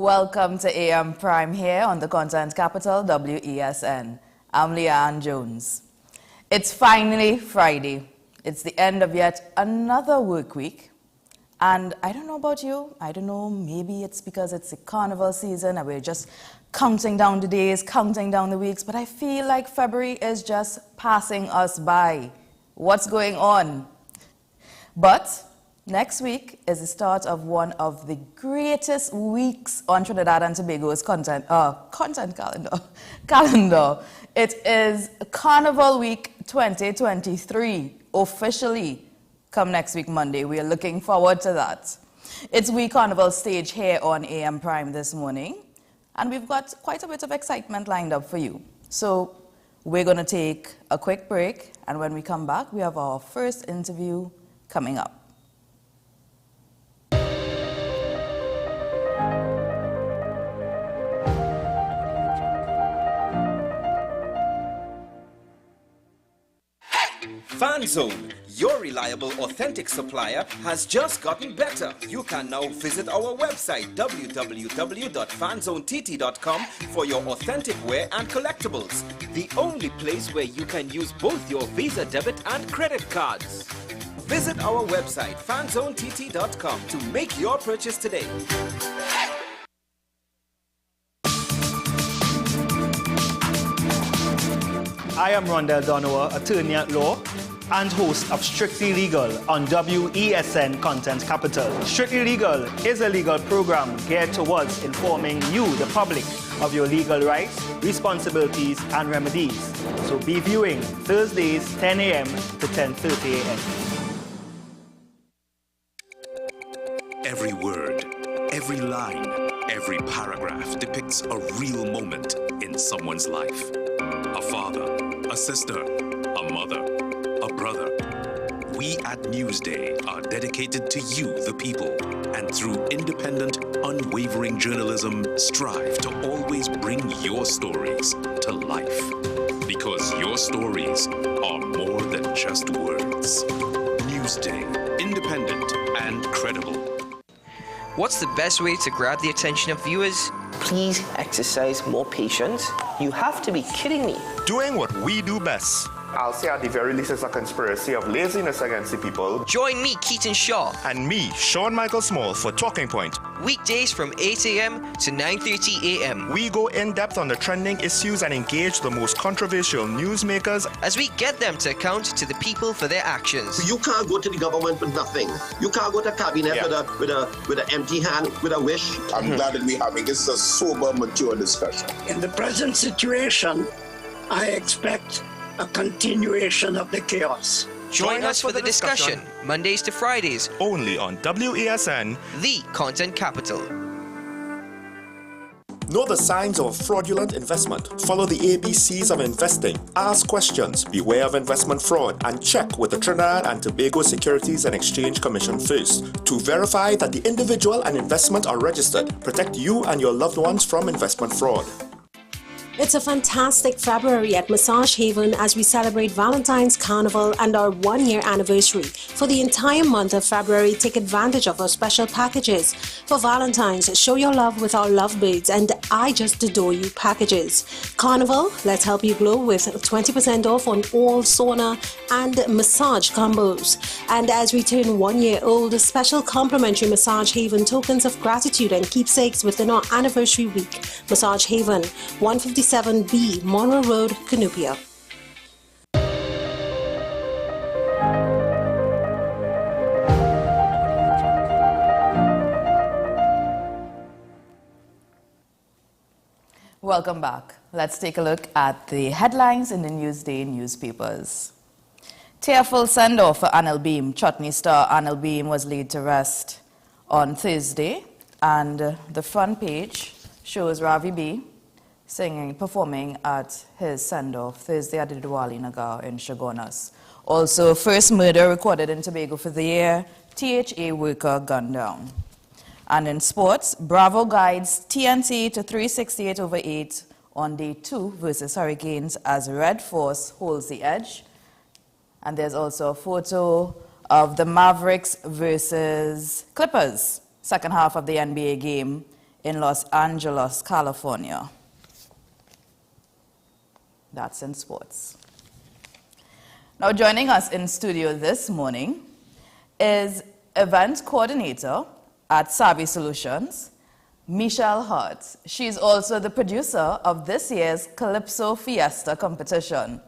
Welcome to AM Prime here on the content capital, WESN. I'm Leanne Jones. It's finally Friday. It's the end of yet another work week. And I don't know about you, I don't know, maybe it's because it's the carnival season and we're just counting down the days, counting down the weeks, but I feel like February is just passing us by. What's going on? But next week is the start of one of the greatest weeks on Trinidad and Tobago's content calendar. It is Carnival Week 2023, officially come next week Monday. We are looking forward to that. It's We Carnival stage here on AM Prime this morning, and we've got quite a bit of excitement lined up for you. So we're going to take a quick break, and when we come back, we have our first interview coming up. FanZone, your reliable, authentic supplier, has just gotten better. You can now visit our website www.fanzonett.com for your authentic wear and collectibles. The only place where you can use both your Visa debit and credit cards. Visit our website fanzonett.com to make your purchase today. I am Rondell Donowa, attorney at law and host of Strictly Legal on WESN Content Capital. Strictly Legal is a legal program geared towards informing you, the public, of your legal rights, responsibilities, and remedies. So be viewing Thursdays, 10 a.m. to 10:30 a.m. Every word, every line, every paragraph depicts a real moment in someone's life. A father, a sister, a mother, a brother. We at Newsday are dedicated to you, the people, and through independent, unwavering journalism, strive to always bring your stories to life. Because your stories are more than just words. Newsday, independent and credible. What's the best way to grab the attention of viewers? Please exercise more patience. You have to be kidding me. Doing what we do best. I'll say at the very least it's a conspiracy of laziness against the people. Join me, Keaton Shaw. And me, Sean Michael Small, for Talking Point. Weekdays from 8 a.m. to 9:30 a.m. We go in-depth on the trending issues and engage the most controversial newsmakers as we get them to account to the people for their actions. You can't go to the government with nothing. You can't go to cabinet with an empty hand, with a wish. I'm glad that we're having this a sober, mature discussion. In the present situation, I expect a continuation of the chaos. Join us for the discussion, Mondays to Fridays, only on WESN, the content capital. Know the signs of a fraudulent investment. Follow the ABCs of investing. Ask questions, beware of investment fraud, and check with the Trinidad and Tobago Securities and Exchange Commission first to verify that the individual and investment are registered. Protect you and your loved ones from investment fraud. It's a fantastic February at Massage Haven as we celebrate Valentine's Carnival and our one-year anniversary. For the entire month of February, take advantage of our special packages. For Valentine's, show your love with our lovebirds and I Just Adore You packages. Carnival, let's help you glow with 20% off on all sauna and massage combos. And as we turn 1 year old, special complimentary Massage Haven tokens of gratitude and keepsakes within our anniversary week. Massage Haven, 157B, Monroe Road, Cunupia. Welcome back. Let's take a look at the headlines in the Newsday newspapers. Tearful send-off for Anil Beam. Chutney star Anil Beam was laid to rest on Thursday, and the front page shows Ravi B. performing at his send-off Thursday at the Diwali Nagar in Chagonas. Also, first murder recorded in Tobago for the year, THA worker gunned down. And in sports, Bravo guides TNT to 368/8 on day 2 versus Hurricanes as Red Force holds the edge. And there's also a photo of the Mavericks versus Clippers, second half of the NBA game in Los Angeles, California. That's in sports. Now joining us in studio this morning is event coordinator at Savvy Solutions, Michelle Hart. She's also the producer of this year's Calypso Fiesta competition.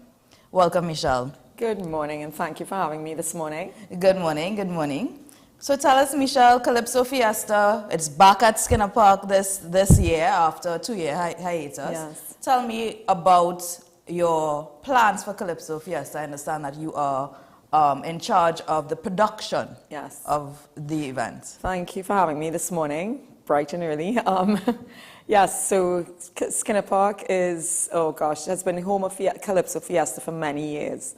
Welcome, Michelle. Good morning, and thank you for having me this morning. Good morning, good morning. So tell us, Michelle, Calypso Fiesta, it's back at Skinner Park this year after a 2-year hiatus. Yes. Tell me about your plans for Calypso Fiesta. I understand that you are in charge of the production of the event. Thank you for having me this morning, bright and early. Yes, so Skinner Park is, oh gosh, has been home of Calypso Fiesta for many years.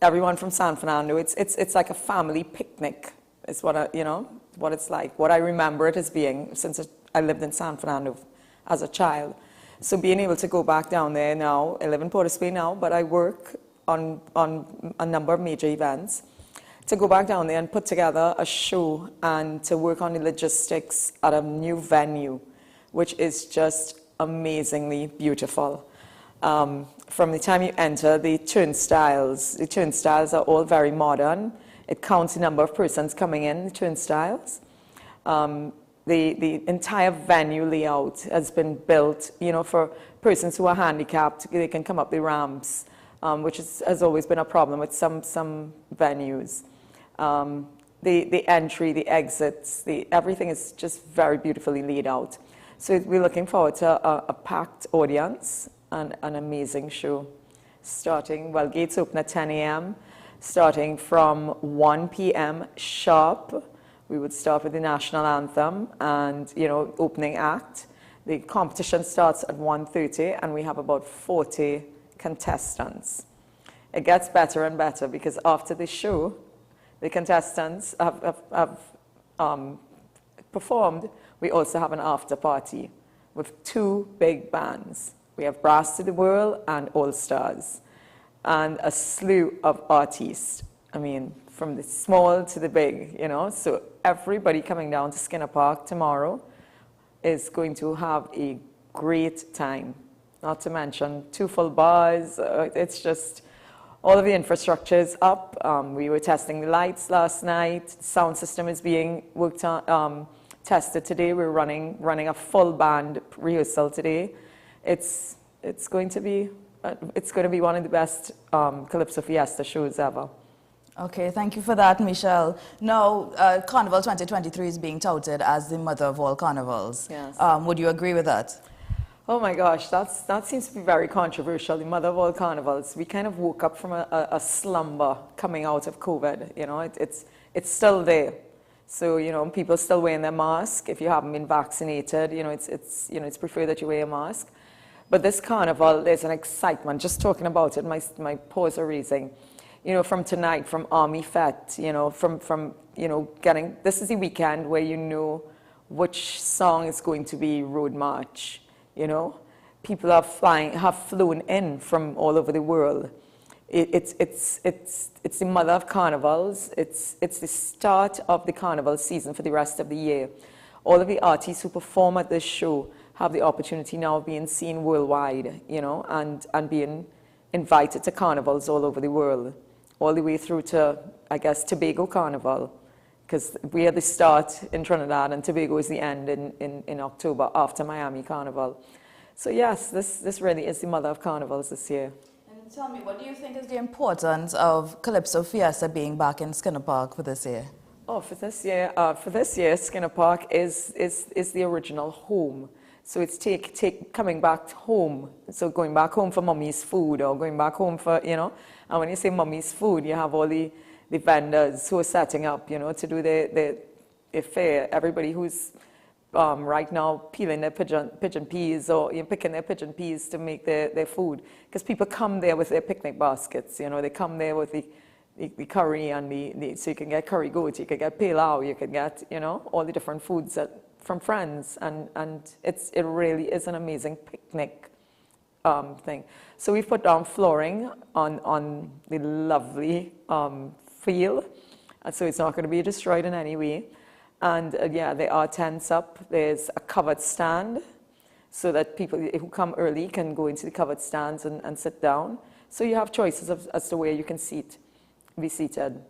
Everyone from San Fernando, it's like a family picnic, is what what it's like. What I remember it as being since I lived in San Fernando as a child. So being able to go back down there now, I live in Port of Spain now, but I work on a number of major events. To go back down there and put together a show and to work on the logistics at a new venue, which is just amazingly beautiful. From the time you enter, the turnstiles are all very modern. It counts the number of persons coming in, the turnstiles. The entire venue layout has been built, for persons who are handicapped. They can come up the ramps, which has always been a problem with some venues. The entry, the exits, everything is just very beautifully laid out. So we're looking forward to a packed audience and an amazing show. Gates open at 10 a.m., starting from 1 p.m. sharp. We would start with the national anthem and, opening act. The competition starts at 1:30 and we have about 40 contestants. It gets better and better because after the show, the contestants have performed. We also have an after party with 2 big bands. We have Brass to the World and All Stars and a slew of artists. I mean, from the small to the big, So everybody coming down to Skinner Park tomorrow is going to have a great time. Not to mention 2 full bars. It's just, all of the infrastructure is up. We were testing the lights last night. Sound system is being worked on, tested today. We're running a full band rehearsal today. It's going to be one of the best Calypso Fiesta shows ever. Okay, thank you for that, Michelle. Now, Carnival 2023 is being touted as the mother of all carnivals. Yes. Would you agree with that? Oh my gosh, that seems to be very controversial, the mother of all carnivals. We kind of woke up from a slumber coming out of COVID. It's still there. So, people still wearing their mask. If you haven't been vaccinated, it's preferred that you wear a mask. But this carnival, there's an excitement. Just talking about it, my paws are raising. From tonight, from Army Fete, from getting, this is the weekend where which song is going to be Road March. People have flown in from all over the world. It's the mother of carnivals. It's the start of the carnival season for the rest of the year. All of the artists who perform at this show have the opportunity now of being seen worldwide, and being invited to carnivals all over the world, all the way through to, I guess, Tobago Carnival, because we are the start in Trinidad and Tobago is the end in October after Miami Carnival. So yes, this really is the mother of carnivals this year. And tell me, what do you think is the importance of Calypso Fiesta being back in Skinner Park for this year? Oh, for this year, Skinner Park is the original home. So it's coming back home. So going back home for mommy's food, or going back home for, and when you say mommy's food, you have all the vendors who are setting up, to do their fair. Everybody who's right now peeling their pigeon peas or picking their pigeon peas to make their food. Because people come there with their picnic baskets, they come there with the curry and so you can get curry goat, you can get pilau, you can get, all the different foods from friends, and it really is an amazing picnic thing. So we've put down flooring on the lovely field, and so it's not going to be destroyed in any way. And yeah, there are tents up. There's a covered stand so that people who come early can go into the covered stands and sit down. So you have choices as to where you can be seated.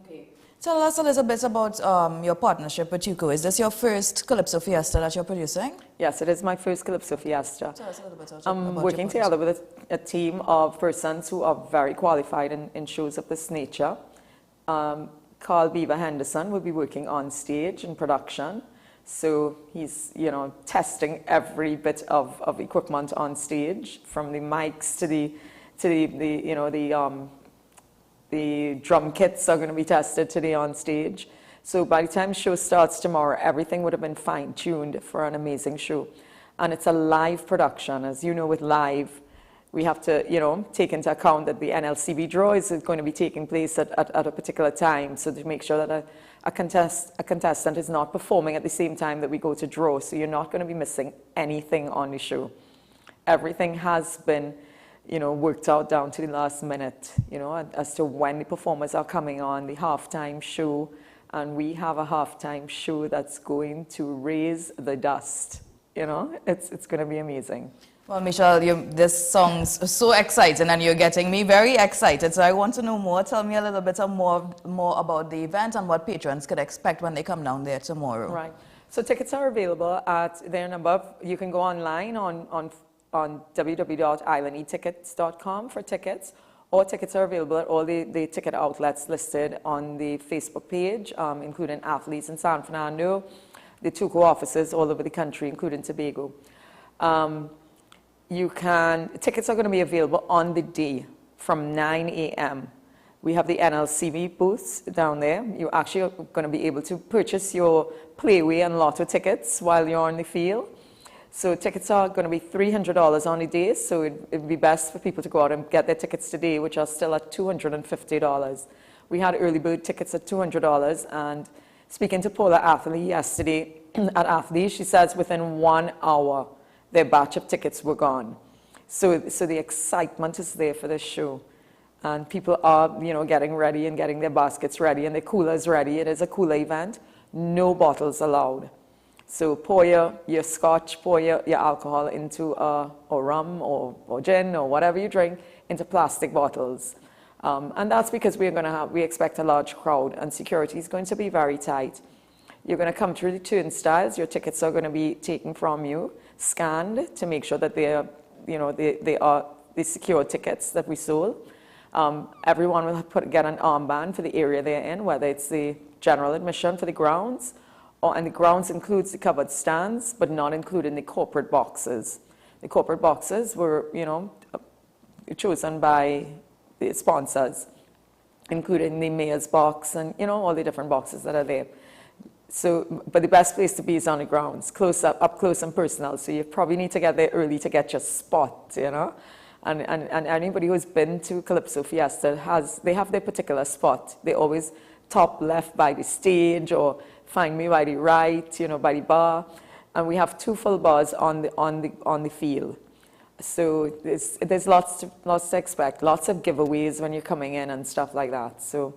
Okay. Tell us a little bit about your partnership with Yuko. Is this your first Calypso Fiesta that you're producing? Yes, it is my first Calypso Fiesta. Tell us a little bit about I'm working together with a team of persons who are very qualified in shows of this nature. Carl Beaver Henderson will be working on stage in production. So he's, testing every bit of equipment on stage, from the mics to the drum kits are going to be tested today on stage. So by the time the show starts tomorrow, everything would have been fine-tuned for an amazing show. And it's a live production. As you know, with live, we have to, take into account that the NLCB draw is going to be taking place at a particular time. So to make sure that a contestant is not performing at the same time that we go to draw. So you're not going to be missing anything on the show. Everything has been, worked out down to the last minute, as to when the performers are coming on, the halftime show. And we have a halftime show that's going to raise the dust. It's going to be amazing. Well, Michelle, this song's so exciting, and you're getting me very excited. So I want to know more. Tell me a little bit more about the event and what patrons could expect when they come down there tomorrow. Right. So tickets are available at there and above. You can go online on www.islandetickets.com for tickets, or tickets are available at all the ticket outlets listed on the Facebook page, including Athletes in San Fernando, the Tuco offices all over the country, including Tobago. Tickets are going to be available on the day from 9 a.m. We have the NLCB booths down there. You're actually going to be able to purchase your Playway and Lotto tickets while you're on the field. So tickets are going to be $300 on the day, so it'd be best for people to go out and get their tickets today, which are still at $250. We had early bird tickets at $200, and speaking to Paula Atherley yesterday at Atherley, she says within 1 hour, their batch of tickets were gone. So the excitement is there for this show. And people are, getting ready and getting their baskets ready and their coolers ready. It is a cooler event. No bottles allowed. So pour your scotch, pour your alcohol into or rum or gin or whatever you drink into plastic bottles. And that's because we expect a large crowd, and security is going to be very tight. You're going to come through the turnstiles. Your tickets are going to be taken from you, scanned to make sure that they are the secure tickets that we sold. Everyone will get an armband for the area they're in, whether it's the general admission for the grounds, and the grounds includes the covered stands, but not including the corporate boxes. The corporate boxes were, chosen by the sponsors, including the mayor's box and, all the different boxes that are there. So, but the best place to be is on the grounds, up close and personal. So you probably need to get there early to get your spot, And anybody who's been to Calypso Fiesta they have their particular spot. They always top left by the stage, or find me by the right, by the bar. And we have 2 full bars on the field. So there's lots to expect, lots of giveaways when you're coming in and stuff like that. So.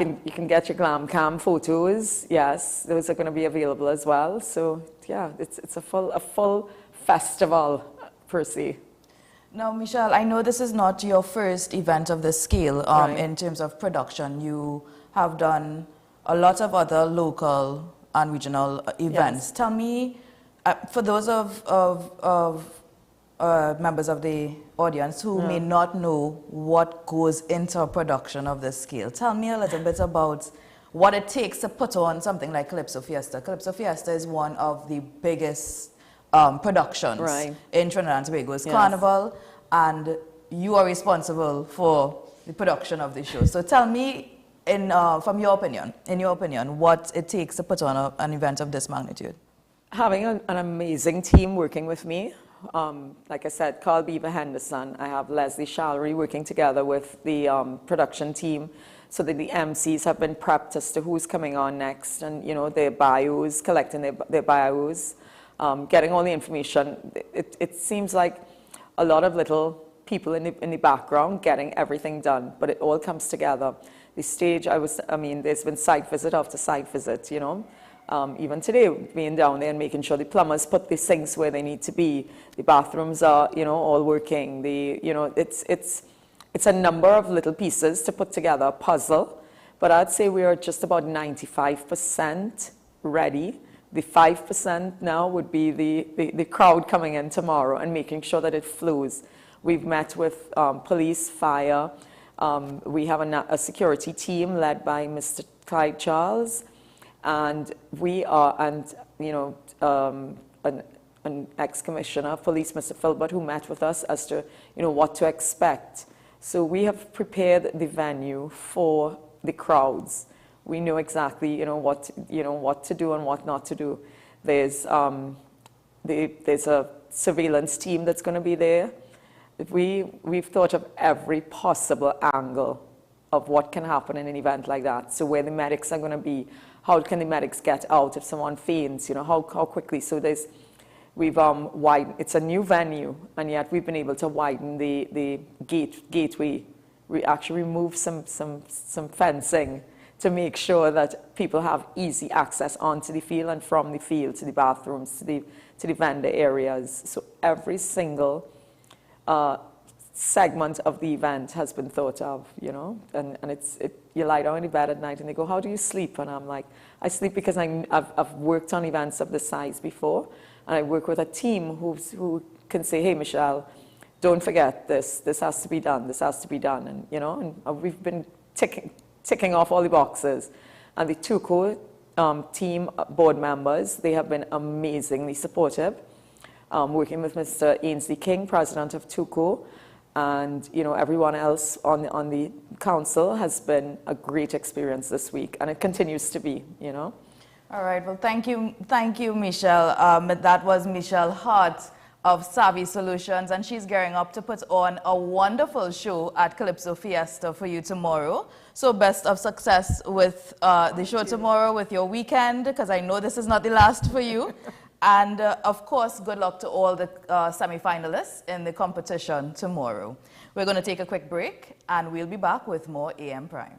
You can get your glam cam photos. Yes, those are going to be available as well. So yeah, it's a full festival per se. Now, Michelle, I know this is not your first event of this scale Right. in terms of production. You have done a lot of other local and regional events. Yes. Tell me, for those of members of the audience who may not know what goes into a production of this scale, tell me a little bit about what it takes to put on something like Calypso Fiesta. Calypso Fiesta is one of the biggest productions in Trinidad and Tobago's Carnival, and you are responsible for the production of the show. So tell me, in your opinion, what it takes to put on an event of this magnitude. Having an amazing team working with me. Like I said, Carl Beaver Henderson. I have Leslie Shallery working together with the production team, so that the MCs have been prepped as to who's coming on next, and their bios, collecting their bios, getting all the information. It seems like a lot of little people in the background getting everything done, but it all comes together. the stage, there's been site visit after site visit, you know. Even today, being down there and making sure the plumbers put the sinks where they need to be, the bathrooms are, you know, all working. It's a number of little pieces to put together a puzzle, but I'd say we are just about 95% ready. The 5% now would be the crowd coming in tomorrow and making sure that it flows. We've met with police, fire. We have a security team led by Mr. Clyde Charles. And we are, an ex-commissioner of police, Mr. Philbert, who met with us as to, you know, what to expect. So we have prepared the venue for the crowds. We know exactly, what to do and what not to do. There's a surveillance team that's going to be there. We've thought of every possible angle of what can happen in an event like that. So where the medics are going to be, how can the medics get out if someone faints, how quickly. So we've widened, it's a new venue, and yet we've been able to widen the gateway. We actually removed some fencing to make sure that people have easy access onto the field and from the field to the bathrooms, to the vendor areas. So every single segment of the event has been thought of, and you lie down in bed at night and they go, how do you sleep? And I'm like, I sleep because I've worked on events of this size before, and I work with a team who can say, hey, Michelle, don't forget this has to be done, this has to be done. And, and we've been ticking off all the boxes. And the TUCO team board members, they have been amazingly supportive. Working with Mr. Ainsley King, president of TUCO, and everyone else on the council has been a great experience this week, and it continues to be. All right. Well, thank you, Michelle. That was Michelle Hart of Savvy Solutions, and she's gearing up to put on a wonderful show at Calypso Fiesta for you tomorrow. So best of success with the show tomorrow, with your weekend, because I know this is not the last for you. And, of course, good luck to all the semi-finalists in the competition tomorrow. We're going to take a quick break, and we'll be back with more AM Prime.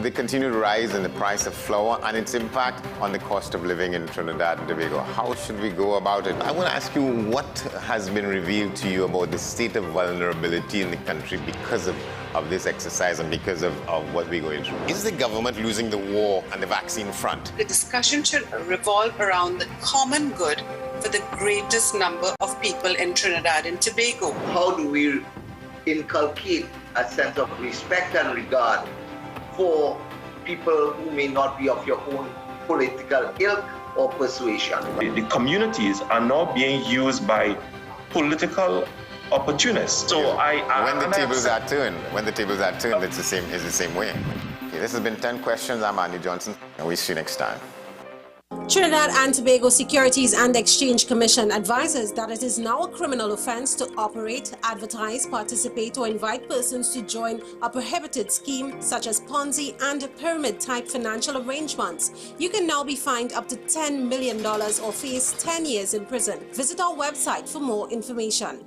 The continued rise in the price of flour and its impact on the cost of living in Trinidad and Tobago. How should we go about it? I want to ask you, what has been revealed to you about the state of vulnerability in the country because of this exercise and because of what we're going through? Is the government losing the war on the vaccine front? The discussion should revolve around the common good for the greatest number of people in Trinidad and Tobago. How do we inculcate a sense of respect and regard for people who may not be of your own political ilk or persuasion? The communities are now being used by political opportunists. So when the tables are turned, it's the same way. Okay, this has been 10 Questions. I'm Andy Johnson, and we'll see you next time. Trinidad and Tobago Securities and Exchange Commission advises that it is now a criminal offense to operate, advertise, participate, or invite persons to join a prohibited scheme such as Ponzi and pyramid-type financial arrangements. You can now be fined up to $10 million or face 10 years in prison. Visit our website for more information.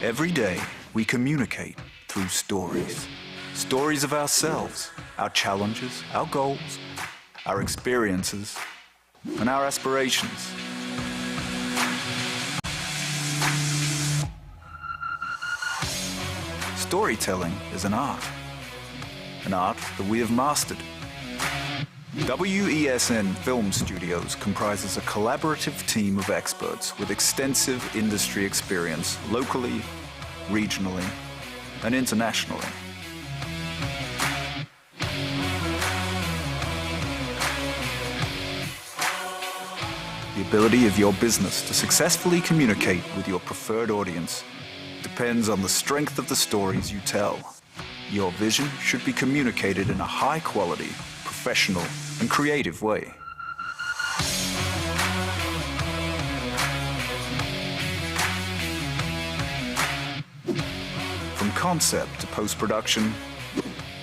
Every day, we communicate through stories. Stories of ourselves, our challenges, our goals, our experiences, and our aspirations. Storytelling is an art that we have mastered. WESN Film Studios comprises a collaborative team of experts with extensive industry experience locally, regionally, and internationally. The ability of your business to successfully communicate with your preferred audience depends on the strength of the stories you tell. Your vision should be communicated in a high-quality, professional, and creative way. From concept to post-production,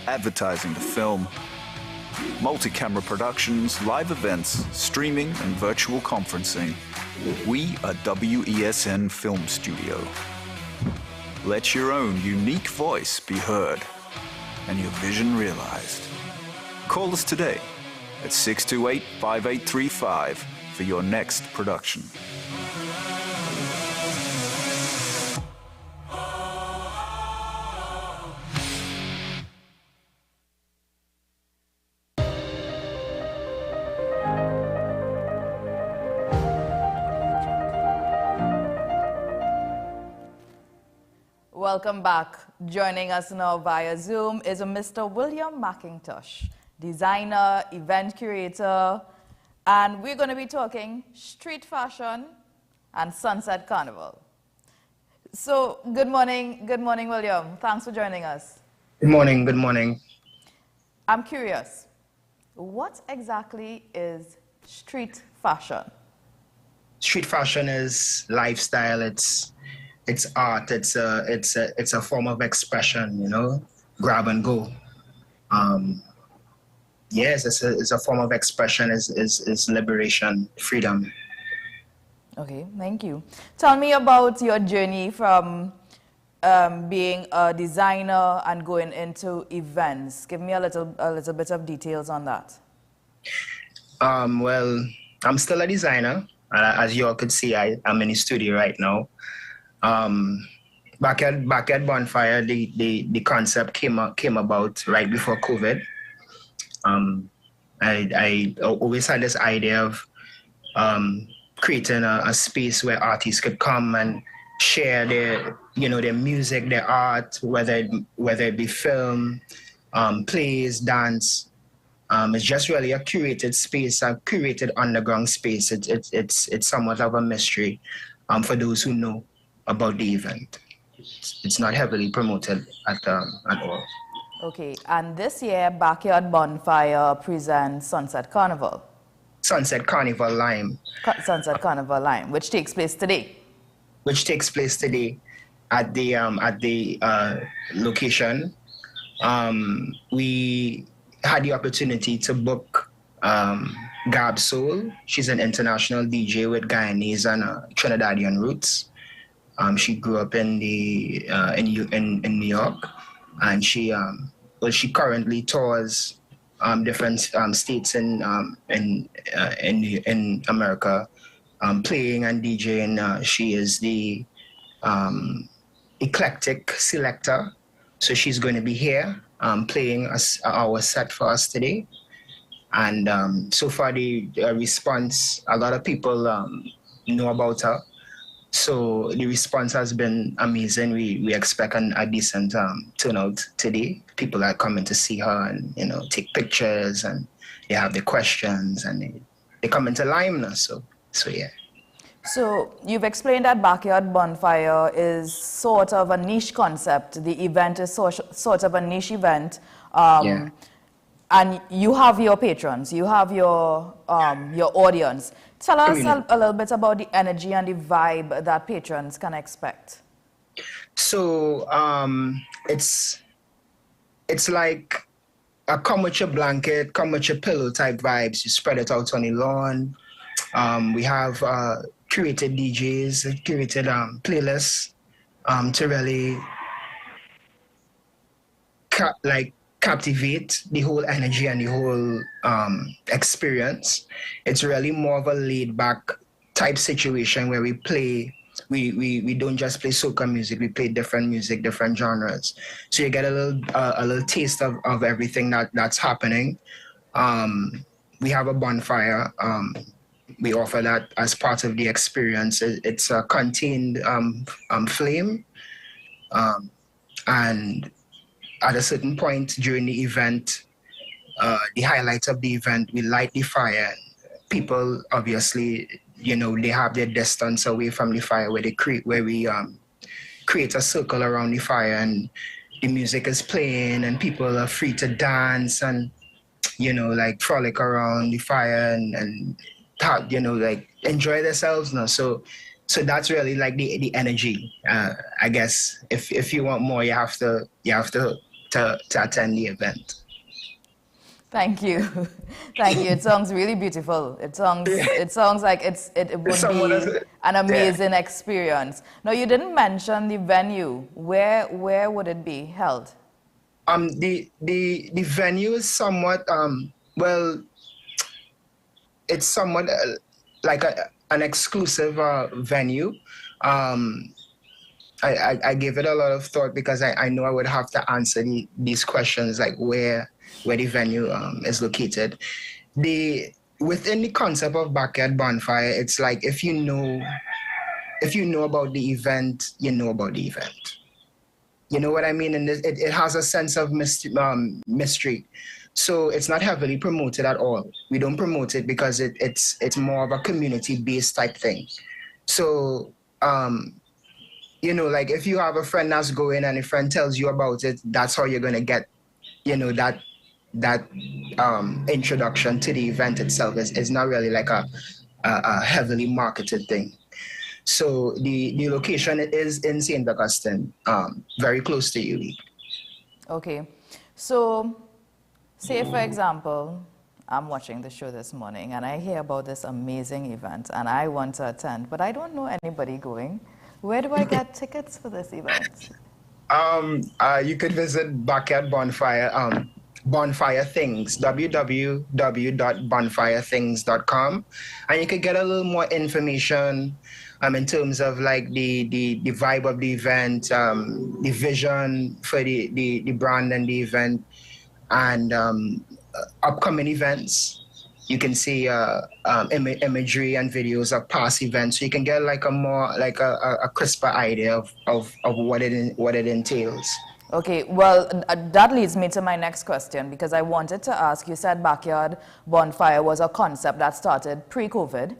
advertising to film, multi-camera productions, live events, streaming, and virtual conferencing, we are WESN Film Studio. Let your own unique voice be heard and your vision realized. Call us today at 628-5835 for your next production. Welcome back. Joining us now via Zoom is a Mr. William McIntosh, designer, event curator, and we're going to be talking street fashion and Sunset Carnival. So, good morning, William. Thanks for joining us. Good morning, good morning. I'm curious, what exactly is street fashion? Street fashion is lifestyle, it's art, it's a form of expression, you know, grab and go. Yes, it's a form of expression, is liberation, freedom. Okay, thank you. Tell me about your journey from being a designer and going into events. Give me a little bit of details on that. Well, I'm still a designer. As you all could see, I'm in the studio right now. Back at Bonfire, the concept came about right before COVID. I always had this idea of creating a space where artists could come and share their music, their art, whether it be film, plays, dance. It's just really a curated space, a curated underground space. It's somewhat of a mystery for those who know about the event. It's not heavily promoted at all. Okay, and this year, Backyard Bonfire presents Sunset Carnival. Sunset Carnival Lime. Sunset Carnival Lime, which takes place today. Which takes place today at the location. We had the opportunity to book Gab Soul. She's an international DJ with Guyanese and Trinidadian roots. She grew up in New York, and she currently tours different states in America, playing and DJing. She is the eclectic selector, so she's going to be here playing our set for us today. And so far the response, a lot of people know about her. So the response has been amazing. We expect a decent turnout today. People are coming to see her and take pictures, and they have the questions, and they come into Lime now. So yeah. So you've explained that Backyard Bonfire is sort of a niche concept. The event is sort of a niche event. Yeah. And you have your patrons, you have your audience. Tell us a little bit about the energy and the vibe that patrons can expect. So it's like a come with your blanket, come with your pillow type vibes. You spread it out on the lawn. We have curated DJs, curated playlists to really captivate the whole energy and the whole experience. It's really more of a laid back type situation where we play. We don't just play soca music. We play different music, different genres. So you get a little taste of everything that's happening. we have a bonfire. We offer that as part of the experience. It's a contained flame, and at a certain point during the event, the highlights of the event, we light the fire. People obviously, they have their distance away from the fire where we create a circle around the fire, and the music is playing and people are free to dance and, like frolic around the fire and like enjoy themselves now. So that's really like the energy. I guess if you want more, you have to attend the event. Thank you. Thank you. It sounds really beautiful. It sounds like it would be an amazing experience. Now, you didn't mention the venue. Where would it be held? The venue is somewhat it's somewhat like an exclusive venue. I gave it a lot of thought because I know I would have to answer these questions, like where the venue is located. Within the concept of backyard bonfire, it's like if you know about the event, you know about the event. You know what I mean? And it has a sense of mystery. So it's not heavily promoted at all. We don't promote it because it's more of a community-based type thing. So, like if you have a friend that's going and a friend tells you about it, that's how you're going to get, that introduction to the event itself. Is not really like a heavily marketed thing. So the location is in St. Augustine, very close to UWI. Okay. So, say for example, I'm watching the show this morning and I hear about this amazing event and I want to attend, but I don't know anybody going. Where do I get tickets for this event? You could visit Backyard Bonfire, Bonfire Things, www.bonfirethings.com, and you could get a little more information in terms of like the vibe of the event, the vision for the brand and the event, and upcoming events. You can see imagery and videos of past events, so you can get like a more like a crisper idea of what it entails. Okay, well, that leads me to my next question, because I wanted to ask, you said Backyard Bonfire was a concept that started pre-COVID.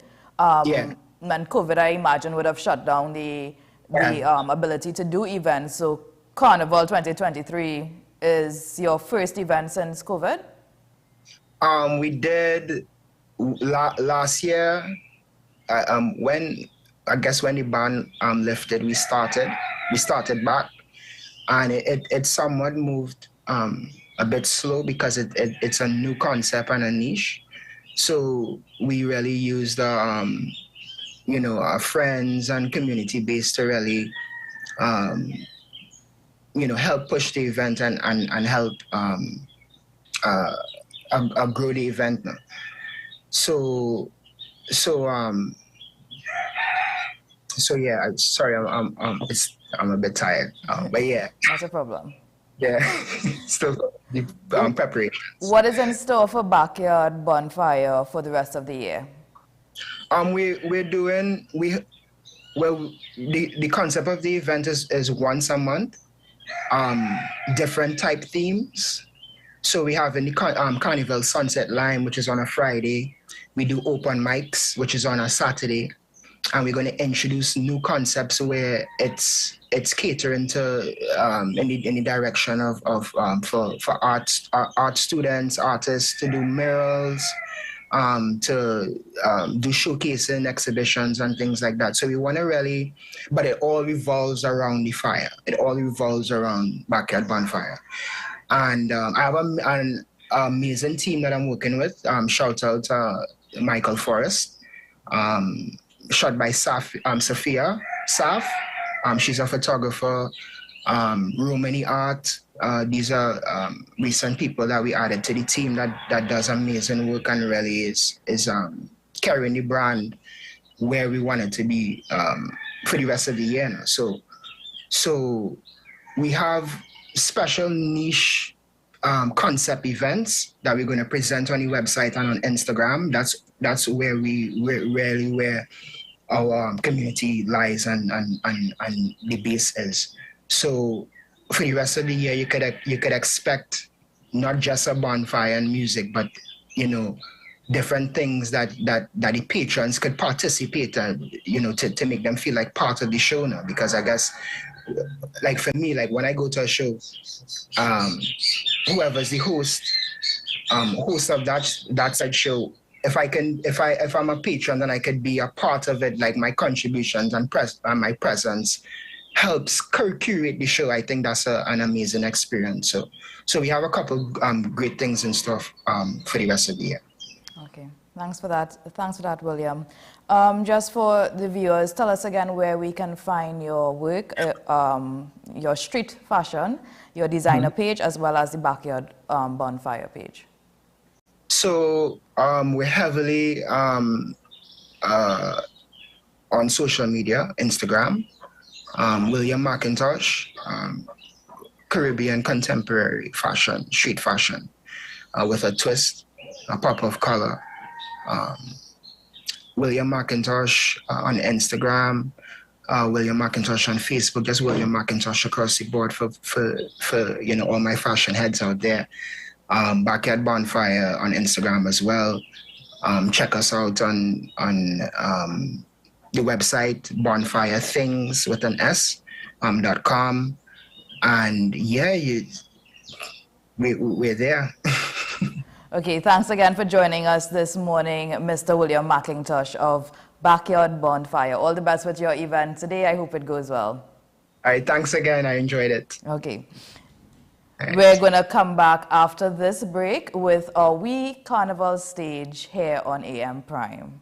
And COVID, I imagine, would have shut down the ability to do events. So Carnival 2023 is your first event since COVID? We did last year, when the ban lifted, we started back. And it somewhat moved a bit slow because it's a new concept and a niche. So we really used our friends and community base to really help push the event and help grow the event now. So yeah, sorry, I'm a bit tired, but yeah. Not a problem. Yeah, still preparations. What is in store for Backyard Bonfire for the rest of the year? The concept of the event is once a month, different type themes. So we have in the Carnival Sunset Line, which is on a Friday. We do open mics, which is on a Saturday. And we're going to introduce new concepts where it's catering to in the direction of for art students, artists to do murals, to do showcasing exhibitions and things like that. So we want to really, but it all revolves around the fire. It all revolves around Backyard Bonfire. And I have an amazing team that I'm working with. Shout out to Michael Forrest. Shot by Sophia Saf. She's a photographer. Romani Art. These are recent people that we added to the team that does amazing work and really is carrying the brand where we want it to be for the rest of the year now. So we have special niche concept events that we're going to present on the website and on Instagram. That's where where our community lies and the base is. So for the rest of the year, you could expect not just a bonfire and music, but different things that the patrons could participate to make them feel like part of the show now. Because I guess, like for me, like when I go to a show, whoever's the host of that said show, if I'm a patron, then I could be a part of it. Like my contributions and my presence helps curate the show. I think that's an amazing experience. So we have a couple great things in store for the rest of the year. Okay, thanks for that, William. Just for the viewers, tell us again where we can find your work, your street fashion, your designer page, as well as the backyard bonfire page. So we're heavily on social media, Instagram, William McIntosh, Caribbean contemporary fashion, street fashion, with a twist, a pop of color. William McIntosh on Instagram, William McIntosh on Facebook, just William McIntosh across the board for all my fashion heads out there. Backyard Bonfire on Instagram as well. Check us out on the website bonfirethings with an s.com. And yeah, we're there. Okay, thanks again for joining us this morning, Mr. William McIntosh of Backyard Bonfire. All the best with your event today. I hope it goes well. All right, thanks again. I enjoyed it. Okay. We're going to come back after this break with our wee carnival stage here on AM Prime.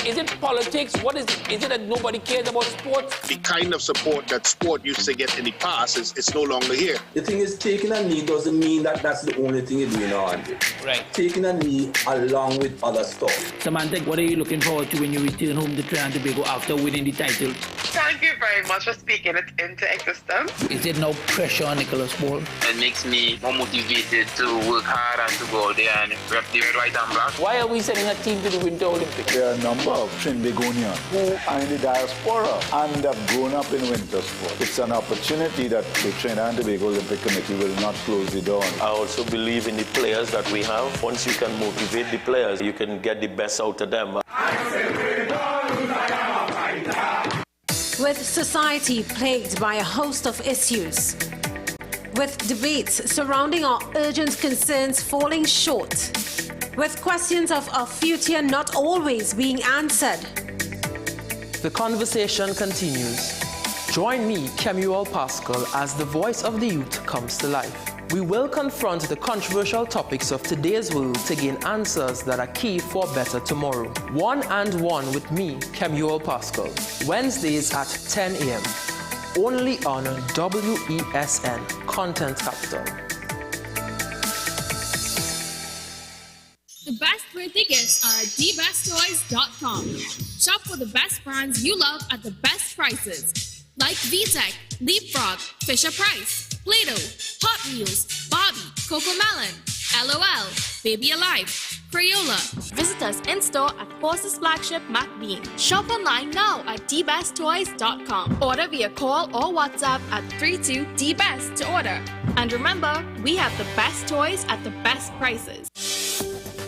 Is it politics? What is it? Is it that nobody cares about sports? The kind of support that sport used to get in the past is no longer here. The thing is, taking a knee doesn't mean that that's the only thing you're doing on. Right. Taking a knee along with other stuff. Samantha, what are you looking forward to when you return home to Trinidad and Tobago after winning the title? Thank you very much for speaking it into existence. Is there no pressure on Nicholas Paul? It makes me more motivated to work hard and to go out there and rep the red, white and black. Why are we sending a team to the Winter Olympics? There are a number of Trinbagonians who are in the diaspora and have grown up in winter sport. It's an opportunity that the Trinidad and Tobago Olympic Committee will not close the door on. I also believe in the players that we have. Once you can motivate the players, you can get the best out of them. With society plagued by a host of issues, with debates surrounding our urgent concerns falling short, with questions of our future not always being answered, the conversation continues. Join me, Kemuel Pascal, as the voice of the youth comes to life. We will confront the controversial topics of today's world to gain answers that are key for a better tomorrow. One and One with me, Kemuel Pascal. Wednesdays at 10 a.m. Only on WESN Content Capital. The best birthday gifts are at dbesttoys.com. Shop for the best brands you love at the best prices, like VTech, Leapfrog, Fisher-Price, Play-Doh, Hot Wheels, Barbie, Cocomelon, LOL, Baby Alive, Crayola. Visit us in-store at Forces Flagship MacBean. Shop online now at dbesttoys.com. Order via call or WhatsApp at 32DBEST to order. And remember, we have the best toys at the best prices.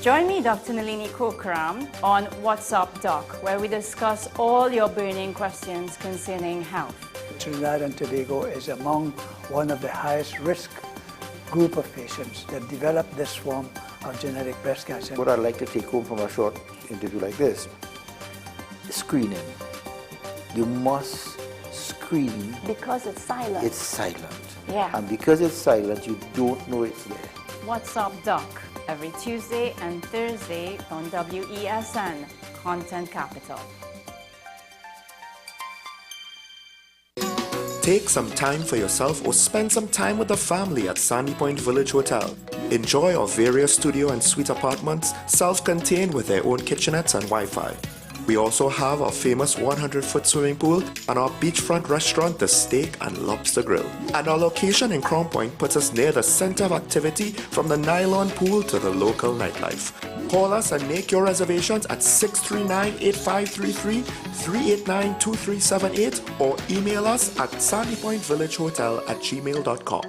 Join me, Dr. Nalini Kokram, on What's Up Doc, where we discuss all your burning questions concerning health. Trinidad and Tobago is among one of the highest risk group of patients that develop this form of genetic breast cancer. What I'd like to take home from a short interview like this, screening. You must screen. Because it's silent. It's silent. Yeah. And because it's silent, you don't know it's there. What's Up Doc, every Tuesday and Thursday on WESN Content Capital. Take some time for yourself or spend some time with the family at Sandy Point Village Hotel. enjoy our various studio and suite apartments, self-contained with their own kitchenettes and Wi-Fi. We also have our famous 100-foot swimming pool and our beachfront restaurant, the Steak and Lobster Grill. And our location in Crown Point puts us near the center of activity from the nylon pool to the local nightlife. Call us and make your reservations at 639-8533, 389-2378 or email us at sandypointvillagehotel@gmail.com.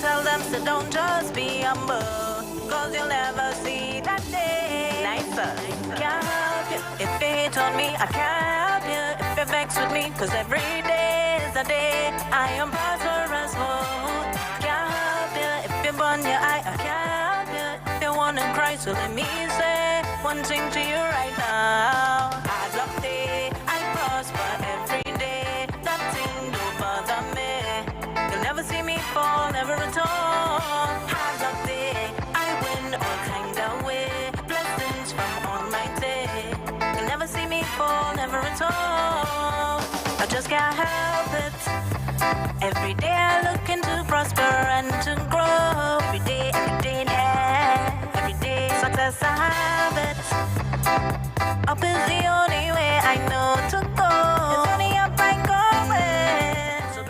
Tell them so don't just be humble, cause you'll never see that day. Nicer, can't help you. If you hate on me, I can't help you. If you're vexed with me, cause every day is a day. I am prosperous, can't help you. If you burn your eye, I can't help you. If you wanna cry, so let me say one thing to you right now. Hard luck day, I prosper every day. Nothing don't bother me. You'll never see me fall, never at all. Hard luck day, I win all kind of way. Blessings from Almighty. You'll never see me fall, never at all. I just can't help it. Every day I look into prosper and to grow. Every day, yeah. Every day success I have it. Up is the only way I know to go. It's only up I go with. So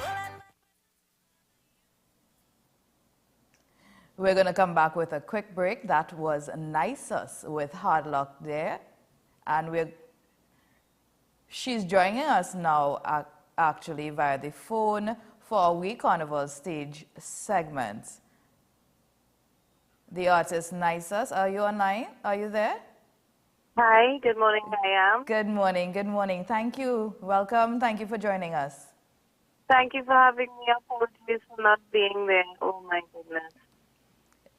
We're going to come back with a quick break. That was Nisus with Hard Luck there. And she's joining us now actually via the phone for our We Carnival stage segment. The artist Nisus, are you online? Are you there? Hi, good morning, I am. Good morning, good morning. Thank you. Welcome. Thank you for joining us. Thank you for having me. Apologies for not being there. Oh my goodness.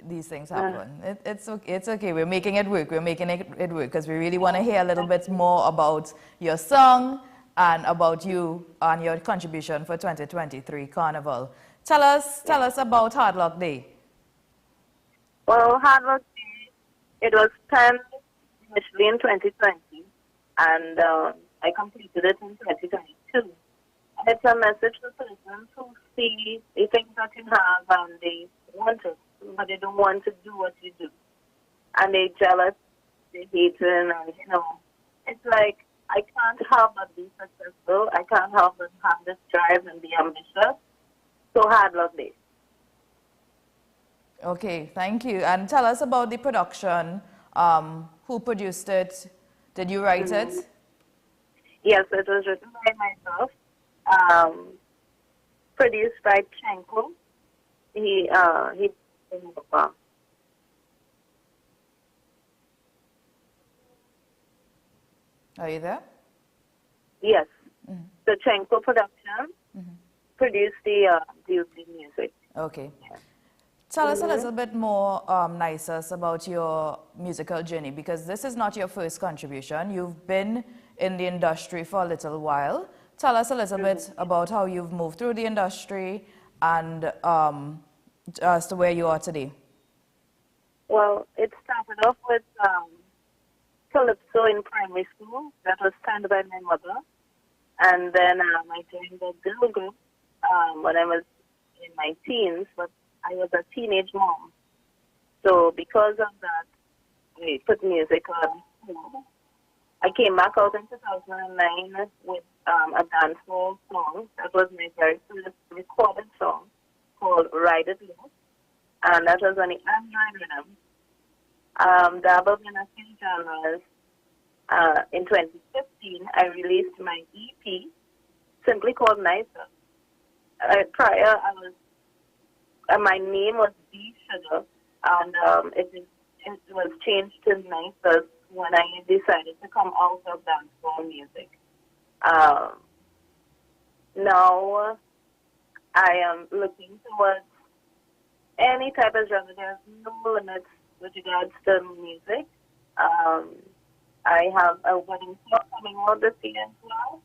These things happen. It's okay. We're making it work. We're making it work because we really want to hear a little bit more about your song and about you and your contribution for 2023 Carnival. Tell us about Hard Luck Day. Well, Hard Luck Day, it was planned initially in 2020, and I completed it in 2022. And it's a message to persons who see the things that you have and they want it, but they don't want to do what you do. And they jealous, they hate it, and it's like, I can't help but be successful. I can't help but have this drive and be ambitious. So Hard Luck Day. Okay, thank you. And tell us about the production. Who produced it? Did you write it? Yes, it was written by myself. Produced by Chenko. Are you there? Yes. The Chenko production produced the music. Okay. Tell us a little bit more, Nisus, about your musical journey, because this is not your first contribution. You've been in the industry for a little while. Tell us a little bit about how you've moved through the industry and as to where you are today. Well, it started off with Calypso in primary school. That was started by my mother. And then I joined the girl group when I was in my teens, but I was a teenage mom. So because of that, we put music on. I came back out in 2009 with a dancehall song. That was my very first recorded song called Ride It Low. And that was on the Android rhythm. Dabbled in a few genres. In 2015, I released my EP, simply called Nicer. Prior, my name was B Sugar, and it was changed to Nicer when I decided to come out of dancehall music. Now, I am looking towards any type of genre. There's no limits with regards to music. I have a wedding song coming out this year as well,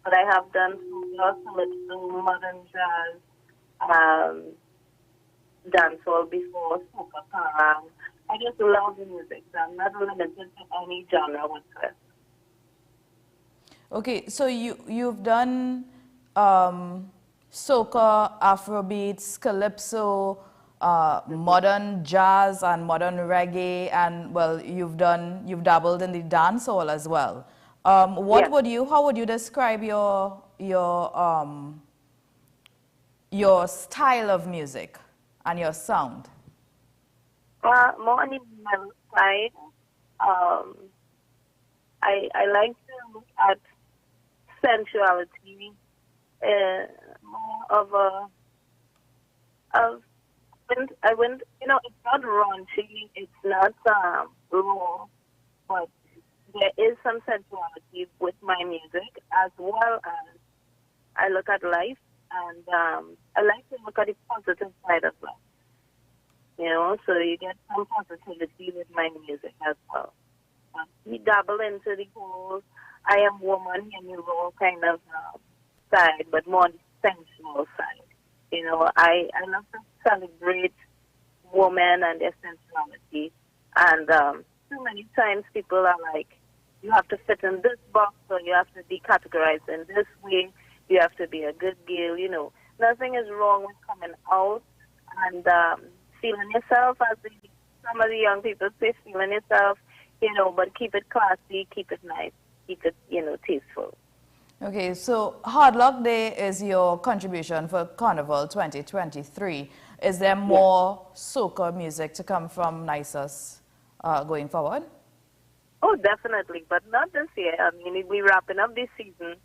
but I have done some calypso, modern jazz, dancehall before, soca, parang, I just love music, so I'm not limited to any genre whatsoever. Okay, so you've done soca, Afrobeats, calypso, modern jazz, and modern reggae, and well, you've dabbled in the dancehall as well. How would you describe your style of music and your sound? More on the male side, I like to look at sensuality, more of I wouldn't, it's not raunchy, it's not raw, but there is some sensuality with my music, as well as I look at life, and I like to look at the positive side of life. So you get some positivity with my music as well. We dabble into the whole I am woman and you raw kind of side, but more on the sensual side. I love to celebrate women and their sensuality. And too many times people are like, you have to fit in this box, or you have to be categorized in this way, you have to be a good girl. Nothing is wrong with coming out and feeling yourself, as some of the young people say, feeling yourself, but keep it classy, keep it nice, keep it, tasteful. Okay, so Hard Luck Day is your contribution for Carnival 2023. Is there more soca music to come from NISUS going forward? Oh, definitely, but not this year. I mean, we're wrapping up this season,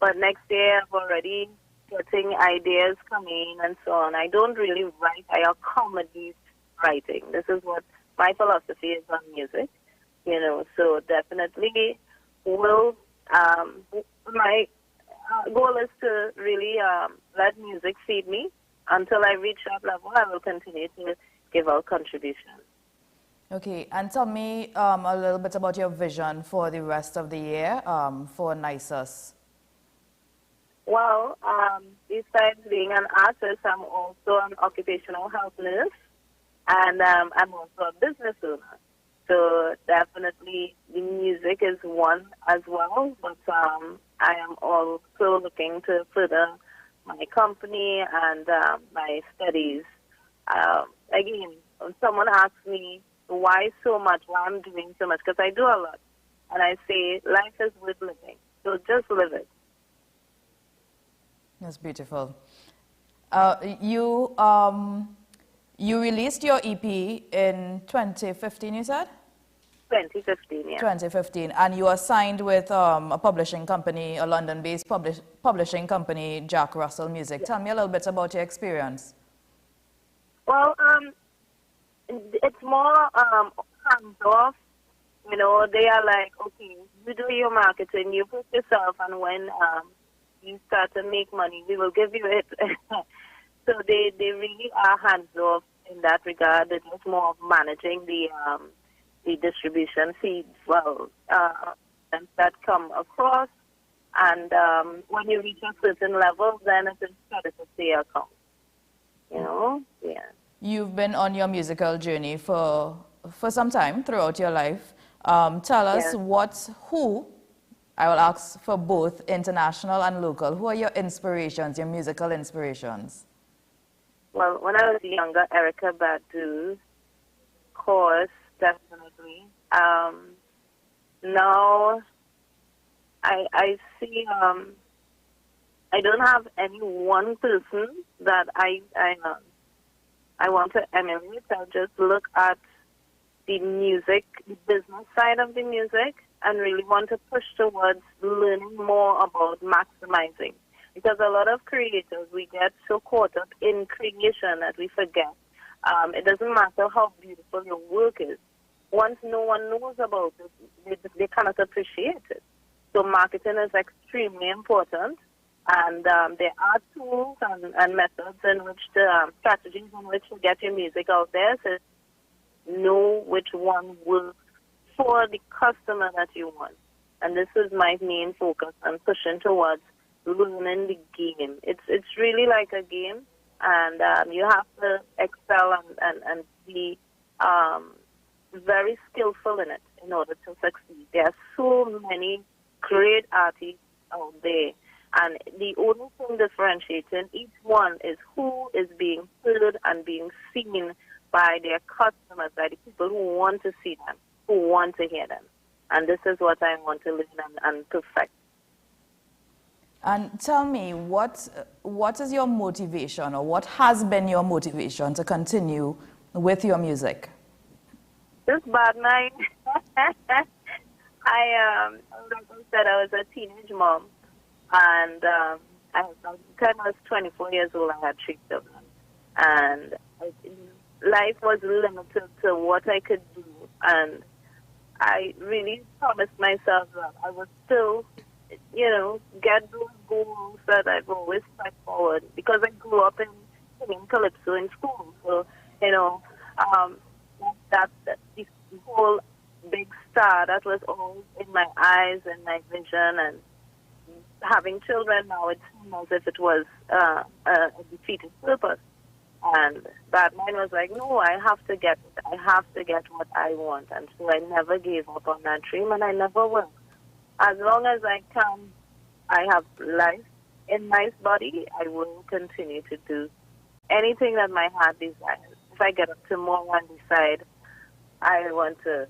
but next year I've already getting ideas coming and so on. I don't really write, I accommodate writing. This is what my philosophy is on music, so definitely my goal is to really let music feed me. Until I reach that level, I will continue to give out contributions. Okay, and tell me a little bit about your vision for the rest of the year for NISUS. Well, besides being an artist, I'm also an occupational health nurse, and I'm also a business owner. So definitely the music is one as well, but I am also looking to further my company and my studies. Again, when someone asks me why so much, why I'm doing so much, because I do a lot, and I say life is worth living, so just live it. That's beautiful. You released your EP in 2015, you said? 2015, yeah. 2015, and you are signed with a publishing company, a London-based publishing company, Jack Russell Music. Yeah. Tell me a little bit about your experience. Well, it's more hands-off. They are like, okay, you do your marketing, you push yourself, and when you start to make money, we will give you it. So they really are hands-off in that regard. It's just more of managing the distribution feeds, and that come across. And when you reach a certain level, then it's credited to your account. Yeah. You've been on your musical journey for some time throughout your life. Tell us who, I will ask for both international and local, who are your inspirations, your musical inspirations? Well, when I was younger, Erykah Badu, of course, definitely. Now, I see, I don't have any one person that I want to emulate. I'll just look at the music, the business side of the music, and really want to push towards learning more about maximizing. Because a lot of creators, we get so caught up in creation that we forget. It doesn't matter how beautiful your work is. Once no one knows about it, they cannot appreciate it. So marketing is extremely important. And there are tools and methods in which strategies in which to get your music out there. So know which one works for the customer that you want. And this is my main focus on pushing towards learning the game. It's really like a game, and you have to excel and be very skillful in it in order to succeed. There are so many great artists out there, and the only thing differentiating each one is who is being heard and being seen by their customers, by the people who want to see them, who want to hear them. And this is what I want to learn and perfect. And tell me, what is your motivation, or what has been your motivation to continue with your music? Just bad night. like I said, I was a teenage mom, and by the time I was 24 years old, I had 3 children, and life was limited to what I could do, and I really promised myself that I would still, get those goals that I've always set forward, because I grew up in singing calypso in school. So, that's the whole big star that was always in my eyes and my vision. And having children now, it seems as if it was a defeated purpose. And that mind was like, no, I have to get it. I have to get what I want. And so I never gave up on that dream, and I never will. As long as I can, I have life in my body, I will continue to do anything that my heart desires. If I get up tomorrow and decide I want to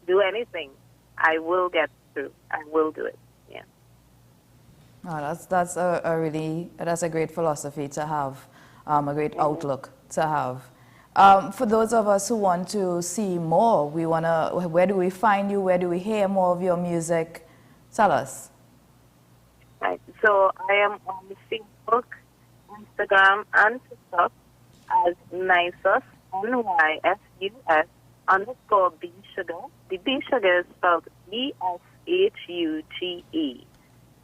do anything, I will get through. I will do it. Yeah. Oh, that's a great philosophy to have, a great outlook to have. For those of us who want to see more, where do we find you? Where do we hear more of your music? Tell us. Right. So I am on Facebook, Instagram, and TikTok as Nysus, NYSUS _B Sugar. The B Sugar is spelled BSHUGE.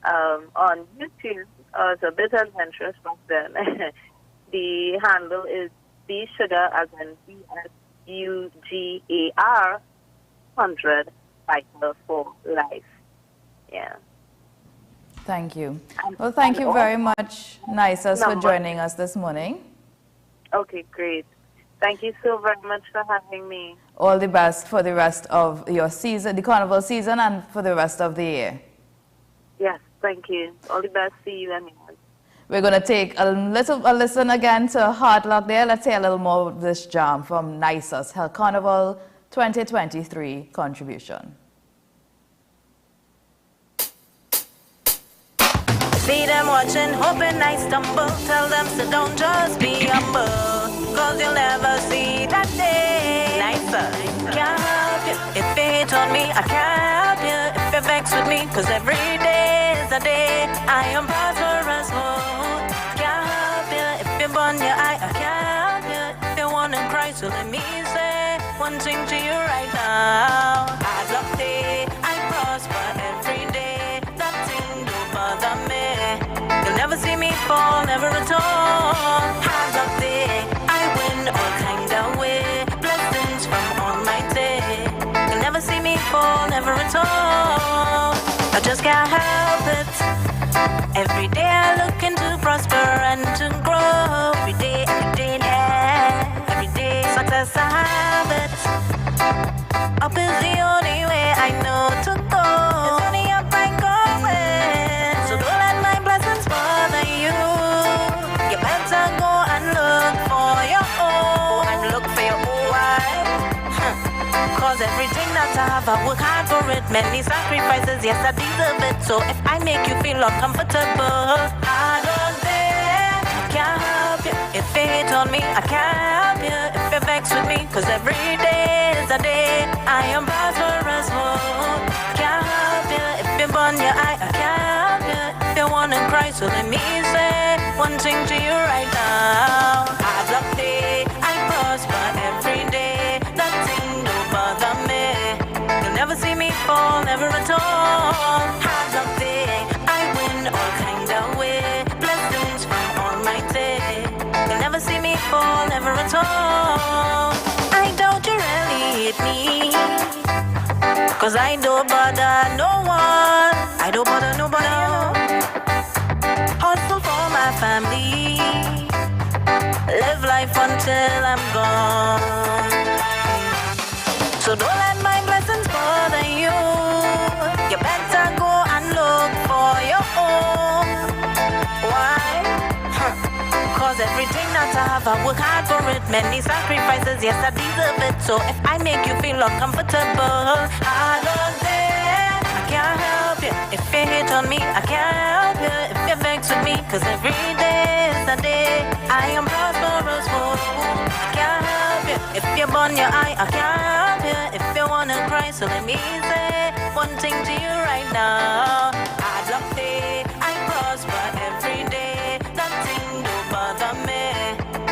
On YouTube, it's a bit adventurous back then. The handle is B Sugar, as in BSUGAR 100 Fighter for Life. Yeah. Thank you. Well, thank you very much, Nysus, for joining us this morning. Okay, great. Thank you so very much for having me. All the best for the rest of your season, the carnival season, and for the rest of the year. Yes, thank you. All the best. See you anyone. We're going to take a listen again to Hard Luck there. Let's hear a little more of this jam from Nysus, her Carnival 2023 contribution. See them watching, hoping I stumble. Tell them so don't just be humble, cause you'll never see that day. Nicer, can't help you if you hate on me. I can't help you if you're vexed with me, cause every day is a day I am prosperous. Can't help you if you burn your eye. I can't help you if you wanna cry. So let me say one thing to you right now. Hard luck day, I prosper every day. Nothing don't bother me. You'll never see me fall, never at all. Hard luck day, I win all kind of way. Blessings from Almighty. You'll never see me fall, never at all. I just can't help it. Every day I look into prosper and to grow. Every day, yeah. Every day, success I have it. Up is the only way I know to go. It's only up I'm going. So don't let my blessings bother you. You better go and look for your own. And look for your own wife. Cause everything that I have, I work hard for it. Many sacrifices, yes I deserve it. So if I make you feel uncomfortable, I don't dare. Can't help you if you hate on me. I can't help you if you're vexed with me. Cause every day is a day I am prosperous. Can't help you if you burn your eye. I can't help you if you wanna cry. So let me say one thing to you right now. Hard luck day, I prosper every day. Nothing don't bother me. You'll never see me fall, never at all. Hard luck day, I win all kind of way. Blessings from Almighty. You'll never see me fall, never at all. I doubt you really hate me, cause I don't bother no one. I don't bother nobody. Hustle for my family. Live life until I'm gone. So So don't let my blessings bother you. You better go and look for your own. Why? Cause everything that I have, I work hard for it. Many sacrifices, yes, I deserve it. So if I make you feel uncomfortable, I love it. I can't help you. If you hate on me, I can't help you. If you vex with me, cause every day is a day I am prosperous. I can't help you. If you burn your eye, I can't help you. If you wanna cry, so let me say one thing to you right now. Hard luck day, I prosper every day. Nothing don't bother me.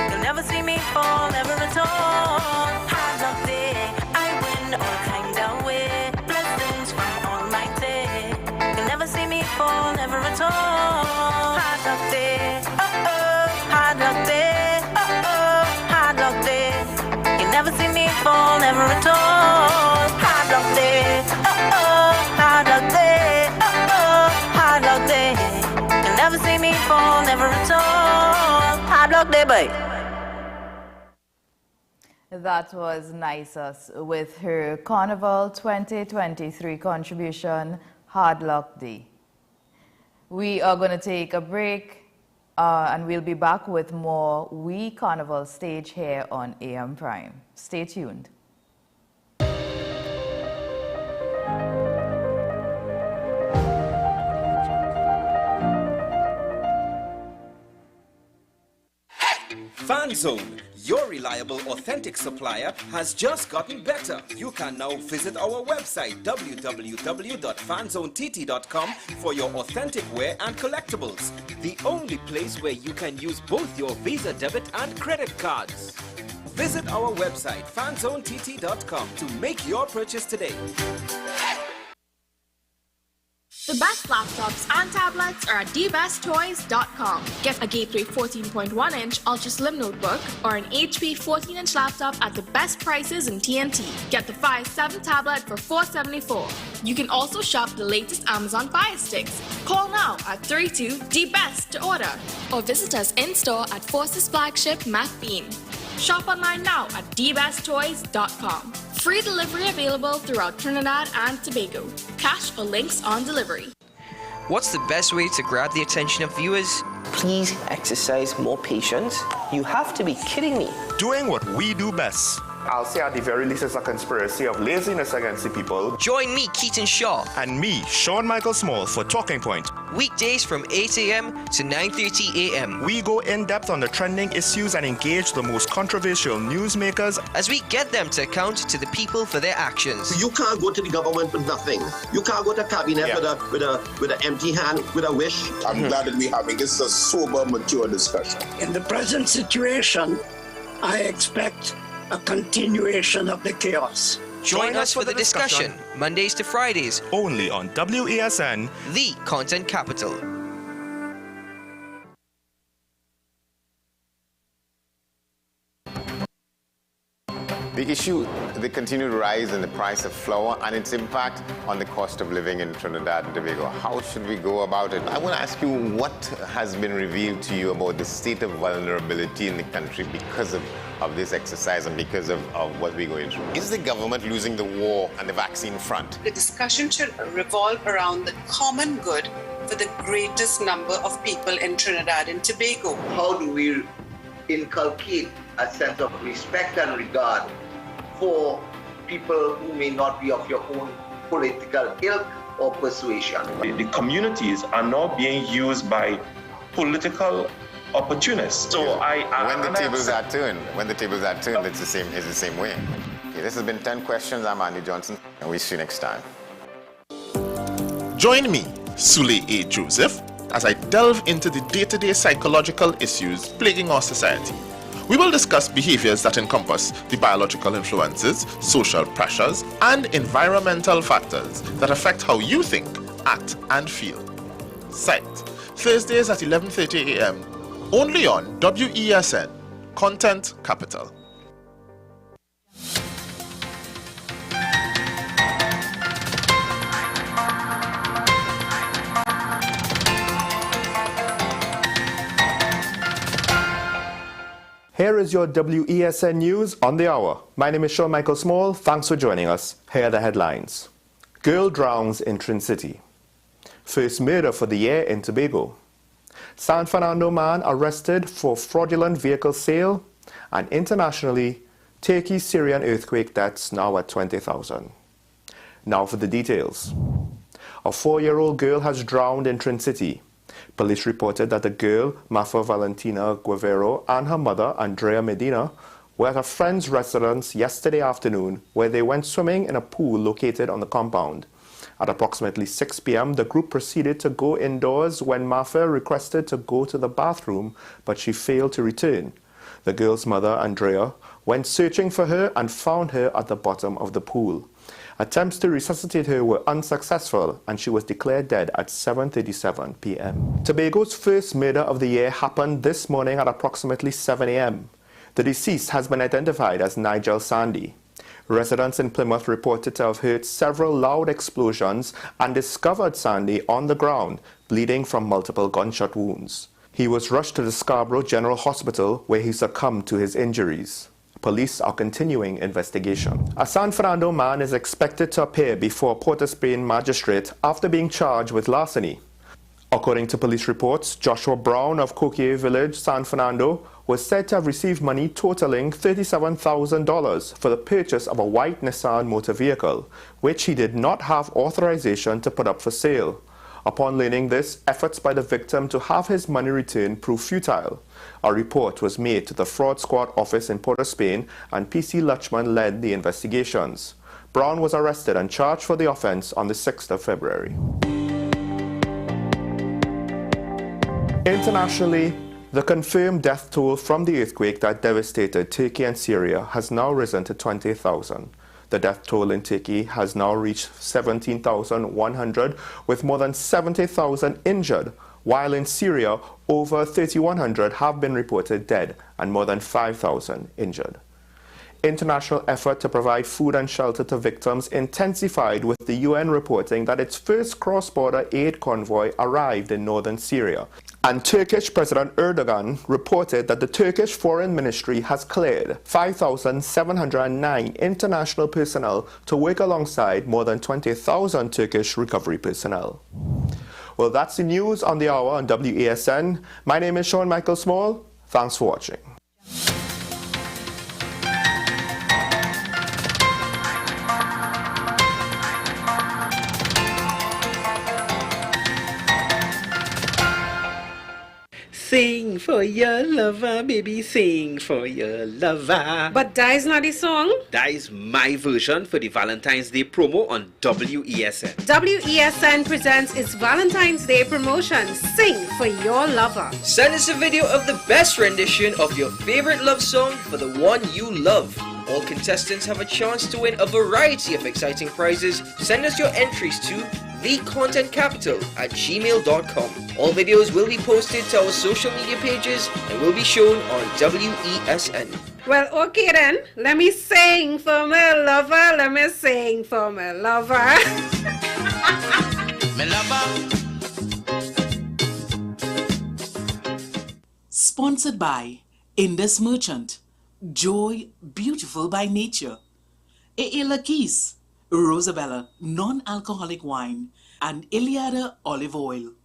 You'll never see me fall, never at all. Hard luck day, I win all kind of way. Blessings from Almighty. You'll never see me fall, never at all. Hard luck day, hard luck day, hard luck day. You'll never see me fall, never at all. Hard luck day, hard luck day, hard luck day. You'll never see me fall, never at all. Hard luck day, babe. That was Nisus with her Carnival 2023 contribution, Hard Luck Day. We are going to take a break and we'll be back with more We Carnival stage here on AM Prime. Stay tuned. FanZone, your reliable, authentic supplier, has just gotten better. You can now visit our website www.fanzonett.com for your authentic wear and collectibles. The only place where you can use both your Visa debit and credit cards. Visit our website fanzonett.com to make your purchase today. The best laptops and tablets are at dbesttoys.com. Get a Gateway 14.1-inch Ultra Slim notebook or an HP 14-inch laptop at the best prices in TNT. Get the Fire 7 tablet for $474. You can also shop the latest Amazon Fire Sticks. Call now at 32-DBEST to order or visit us in-store at Forces flagship MacBean. Shop online now at dbesttoys.com. Free delivery available throughout Trinidad and Tobago. Cash or links on delivery. What's the best way to grab the attention of viewers? Please exercise more patience. You have to be kidding me. Doing what we do best. I'll say at the very least it's a conspiracy of laziness against the people. Join me, Keaton Shaw. And me, Sean Michael Small, for Talking Point. Weekdays from 8 a.m. to 9:30 a.m. We go in-depth on the trending issues and engage the most controversial newsmakers as we get them to account to the people for their actions. You can't go to the government with nothing. You can't go to cabinet with an empty hand, with a wish. I'm glad that we're having this a sober, mature discussion. In the present situation, I expect a continuation of the chaos. Join us for the discussion, Mondays to Fridays, only on WASN, the content capital. The issue, the continued rise in the price of flour and its impact on the cost of living in Trinidad and Tobago. How should we go about it? I want to ask you what has been revealed to you about the state of vulnerability in the country because of this exercise and because of what we're going through. Is the government losing the war on the vaccine front? The discussion should revolve around the common good for the greatest number of people in Trinidad and Tobago. How do we inculcate a sense of respect and regard for people who may not be of your own political ilk or persuasion? The communities are now being used by political opportunists. So when the tables are turned, it's the same way. Okay, this has been 10 Questions. I'm Andy Johnson, and we'll see you next time. Join me, Sule A. Joseph, as I delve into the day-to-day psychological issues plaguing our society. We will discuss behaviors that encompass the biological influences, social pressures, and environmental factors that affect how you think, act, and feel. Site, Thursdays at 11:30 a.m. only on WESN, Content Capital. Here is your WESN News on the hour. My name is Sean Michael Small. Thanks for joining us. Here are the headlines. Girl drowns in Trin City. First murder for the year in Tobago. San Fernando man arrested for fraudulent vehicle sale. And internationally, Turkey's Syrian earthquake deaths now at 20,000. Now for the details. A 4-year-old girl has drowned in Trin City. Police reported that the girl, Mafa Valentina Guevero, and her mother, Andrea Medina, were at a friend's residence yesterday afternoon where they went swimming in a pool located on the compound. At approximately 6 p.m., the group proceeded to go indoors when Mafa requested to go to the bathroom, but she failed to return. The girl's mother, Andrea, went searching for her and found her at the bottom of the pool. Attempts to resuscitate her were unsuccessful and she was declared dead at 7:37 p.m. Tobago's first murder of the year happened this morning at approximately 7 a.m. The deceased has been identified as Nigel Sandy. Residents in Plymouth reported to have heard several loud explosions and discovered Sandy on the ground, bleeding from multiple gunshot wounds. He was rushed to the Scarborough General Hospital where he succumbed to his injuries. Police are continuing investigation. A San Fernando man is expected to appear before a Port of Spain magistrate after being charged with larceny. According to police reports, Joshua Brown of Coquier Village, San Fernando, was said to have received money totaling $37,000 for the purchase of a white Nissan motor vehicle, which he did not have authorization to put up for sale. Upon learning this, efforts by the victim to have his money returned proved futile. A report was made to the Fraud Squad office in Port of Spain and PC Lutchman led the investigations. Brown was arrested and charged for the offense on the 6th of February. Internationally, the confirmed death toll from the earthquake that devastated Turkey and Syria has now risen to 20,000. The death toll in Turkey has now reached 17,100, with more than 70,000 injured, while in Syria, over 3,100 have been reported dead and more than 5,000 injured. International effort to provide food and shelter to victims intensified with the UN reporting that its first cross-border aid convoy arrived in northern Syria. And Turkish President Erdogan reported that the Turkish Foreign Ministry has cleared 5,709 international personnel to work alongside more than 20,000 Turkish recovery personnel. Well, that's the news on the hour on WESN. My name is Sean Michael Small. Thanks for watching. Sing for your lover, baby, sing for your lover. But that is not the song. That is my version for the Valentine's Day promo on WESN. WESN presents its Valentine's Day promotion, Sing for Your Lover. Send us a video of the best rendition of your favorite love song for the one you love. All contestants have a chance to win a variety of exciting prizes. Send us your entries to thecontentcapital@gmail.com. All videos will be posted to our social media pages and will be shown on WESN. Well, okay then. Let me sing for my lover. Let me sing for my lover. My lover. Sponsored by Indus Merchant, Joy Beautiful by Nature, A.A. Lakis, Rosabella Non-Alcoholic Wine, and Iliada Olive Oil.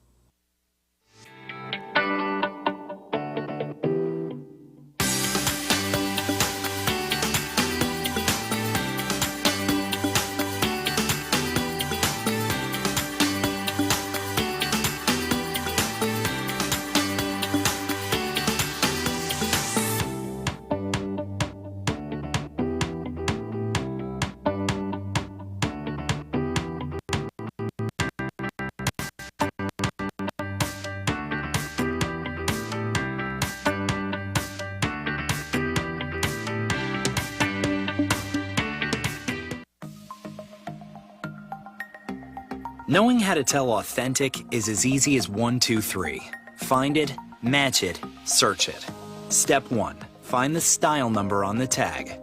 Knowing how to tell authentic is as easy as 1, 2, 3. Find it, match it, search it. Step 1. Find the style number on the tag.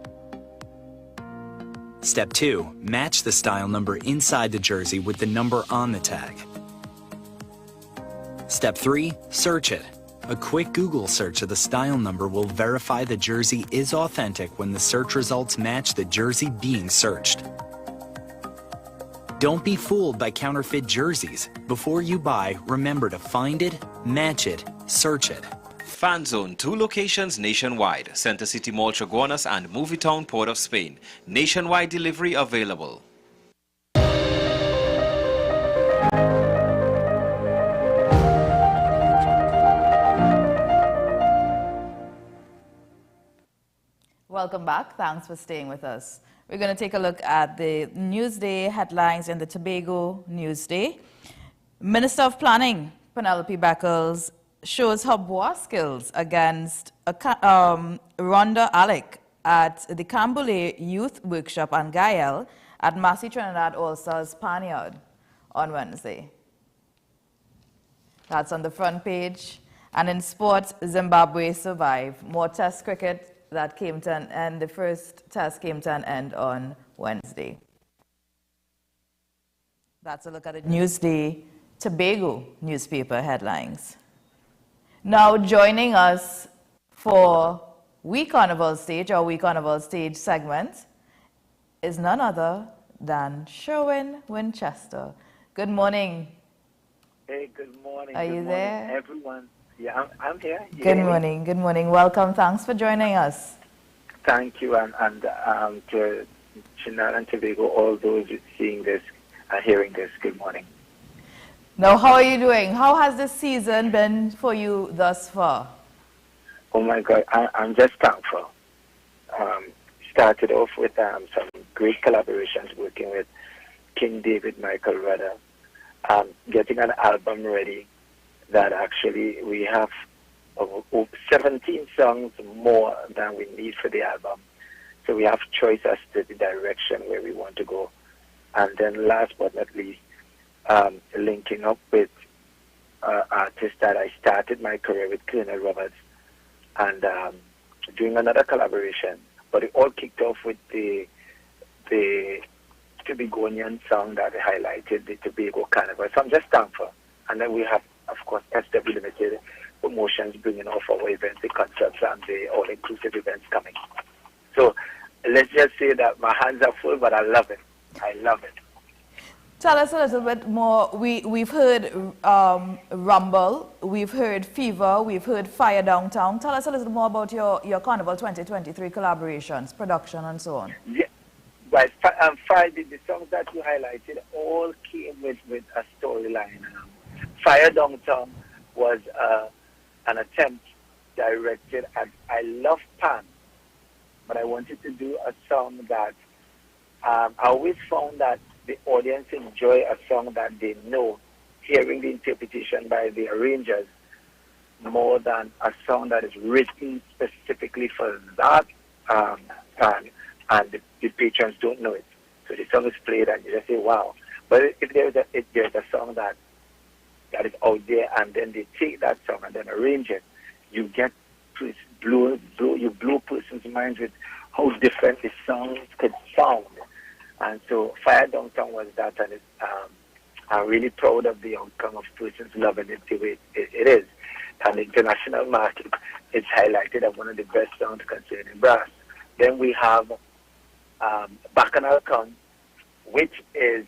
Step 2. Match the style number inside the jersey with the number on the tag. Step 3. Search it. A quick Google search of the style number will verify the jersey is authentic when the search results match the jersey being searched. Don't be fooled by counterfeit jerseys. Before you buy, remember to find it, match it, search it. Fan Zone, 2 locations nationwide. Center City Mall, Chaguanas and Movietown, Port of Spain. Nationwide delivery available. Welcome back. Thanks for staying with us. We're going to take a look at the Newsday headlines in the Tobago Newsday. Minister of Planning, Penelope Beckles, shows her bois skills against Rhonda Alec at the Cambule Youth Workshop and Gael at Massey Trinidad All-Stars Panyard on Wednesday. That's on the front page. And in sports, Zimbabwe survived. More Test cricket that came to an end. The first test came to an end on Wednesday. That's a look at the Newsday Tobago newspaper headlines. Now joining us for We Carnival Stage, or We Carnival Stage segment, is none other than Sherwin Winchester. Good morning. Hey, good morning. Are good you morning, there? everyone? Yeah, I'm here. You Good hear me? morning. Good morning. Welcome. Thanks for joining us. Thank you, and to Trinidad and Tobago, all those seeing this and hearing this, good morning. Now, how are you doing? How has this season been for you thus far? Oh my God, I'm just thankful. Started off with some great collaborations working with King David Michael Rudder, getting an album ready that actually we have 17 songs more than we need for the album. So we have choice as to the direction where we want to go. And then last but not least, linking up with artists that I started my career with, Colonel Roberts, and doing another collaboration. But it all kicked off with the Tobagonian song that highlighted the Tobago Carnival. So I'm just thankful. And then we have, of course, SW Limited Promotions bringing off our events, the concerts, and the all-inclusive events coming. So let's just say that my hands are full, but I love it. I love it. Tell us a little bit more. We've heard Rumble, we've heard Fever, we've heard Fire Downtown. Tell us a little more about your Carnival 2023 collaborations, production, and so on. Yeah, right. Friday, the songs that you highlighted all came with a storyline. Fire Downtown was an attempt directed at, I love Pan, but I wanted to do a song that I always found that the audience enjoy a song that they know, hearing the interpretation by the arrangers, more than a song that is written specifically for that Pan, and the patrons don't know it. So the song is played and you just say, wow. But if there's a song that is out there, and then they take that song and then arrange it, you get to blow person's minds with how different the songs could sound. And so Fire Downtown was that, and I'm really proud of the outcome of persons loving it the way it is. And the international market is highlighted as one of the best songs concerning brass. Then we have Bacchanal Come, which is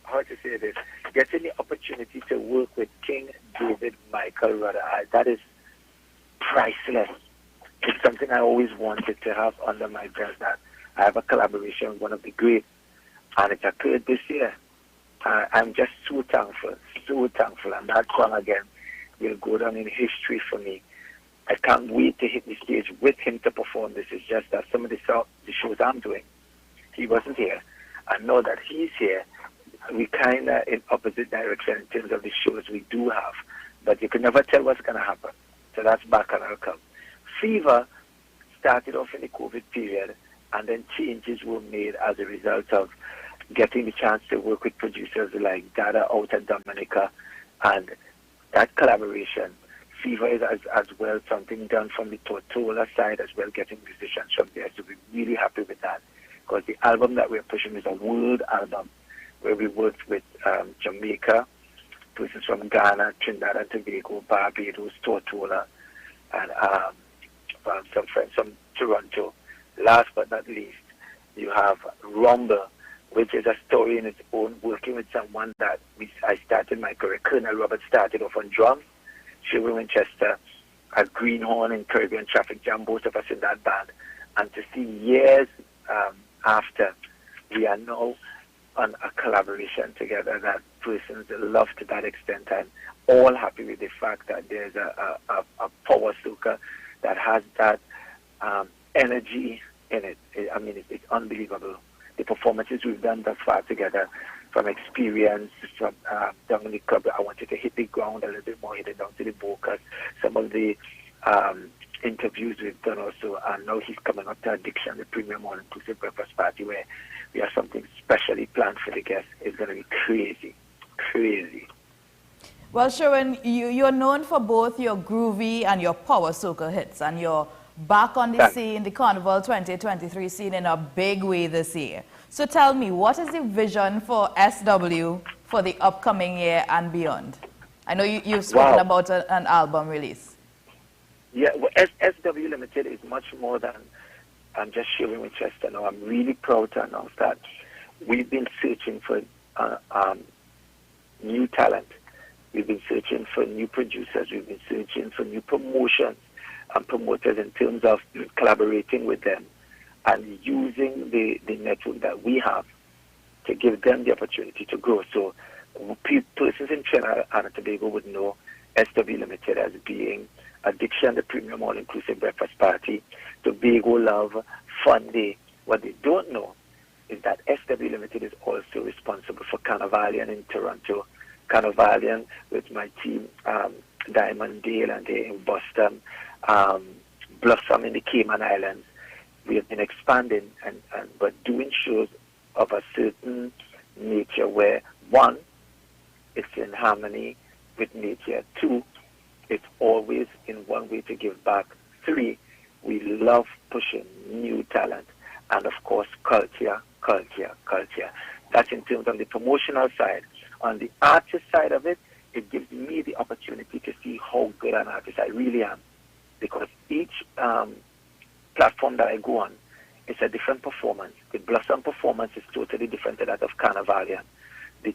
how to say this, getting the opportunity to work with King David Michael Rudder. That is priceless. It's something I always wanted to have under my belt, that I have a collaboration with one of the greats, and it occurred this year. I'm just so thankful, and that song again will go down in history for me. I can't wait to hit the stage with him to perform this. It's just that some of the shows I'm doing, he wasn't here. I know that he's here. We kind of in opposite direction in terms of the shows we do have, but you can never tell what's going to happen. So that's Bacchanal Come. Fever started off in the COVID period, and then changes were made as a result of getting the chance to work with producers like Dada out in Dominica, and that collaboration. Fever is as well something done from the Tortola side as well, getting musicians from there. So we're really happy with that, because the album that we're pushing is a world album, where we worked with Jamaica, persons from Ghana, Trinidad and Tobago, Barbados, Tortola, and some friends from Toronto. Last but not least, you have Rumba, which is a story in its own, working with someone that I started my career. Colonel Robert started off on drums, Sherwin Winchester at Greenhorn in Caribbean Traffic Jam, both of us in that band. And to see years after, we are now on a collaboration together that persons love to that extent, and all happy with the fact that there's a power soca that has that energy in it. I mean, it's unbelievable. The performances we've done thus far together, from experience, from down in the club, I wanted to hit the ground a little bit more, hit it down to the vocals. Some of the interviews we've done also, and now he's coming up to Addiction, the premium all-inclusive breakfast party, where we have something specially planned for the guests. It's going to be crazy, crazy. Well, Sherwin, you're known for both your groovy and your power soca hits, and you're back on the scene, the Carnival 2023 scene, in a big way this year. So tell me, what is the vision for SW for the upcoming year and beyond? I know you've spoken about an album release. Yeah, well, SW Limited is much more than just Sherwin Winchester. Now, I'm really proud to announce that we've been searching for new talent. We've been searching for new producers. We've been searching for new promotions and promoters in terms of collaborating with them and using the network that we have to give them the opportunity to grow. So persons in Trinidad and Tobago would know SW Limited as being Addiction, the premium all-inclusive breakfast party, Tobago Love, Fun Day. What they don't know is that SW Limited is also responsible for Carnivalian in Toronto, Carnivalian with my team, Diamond Dale and they in Boston, Blossom in the Cayman Islands. We have been expanding but doing shows of a certain nature where, one, it's in harmony with nature. Two, it's always in one way to give back. Three, we love pushing new talent. And of course, culture. That's in terms of the promotional side. On the artist side of it, it gives me the opportunity to see how good an artist I really am. Because each platform that I go on, it's a different performance. The Blossom performance is totally different to that of Carnivalian. The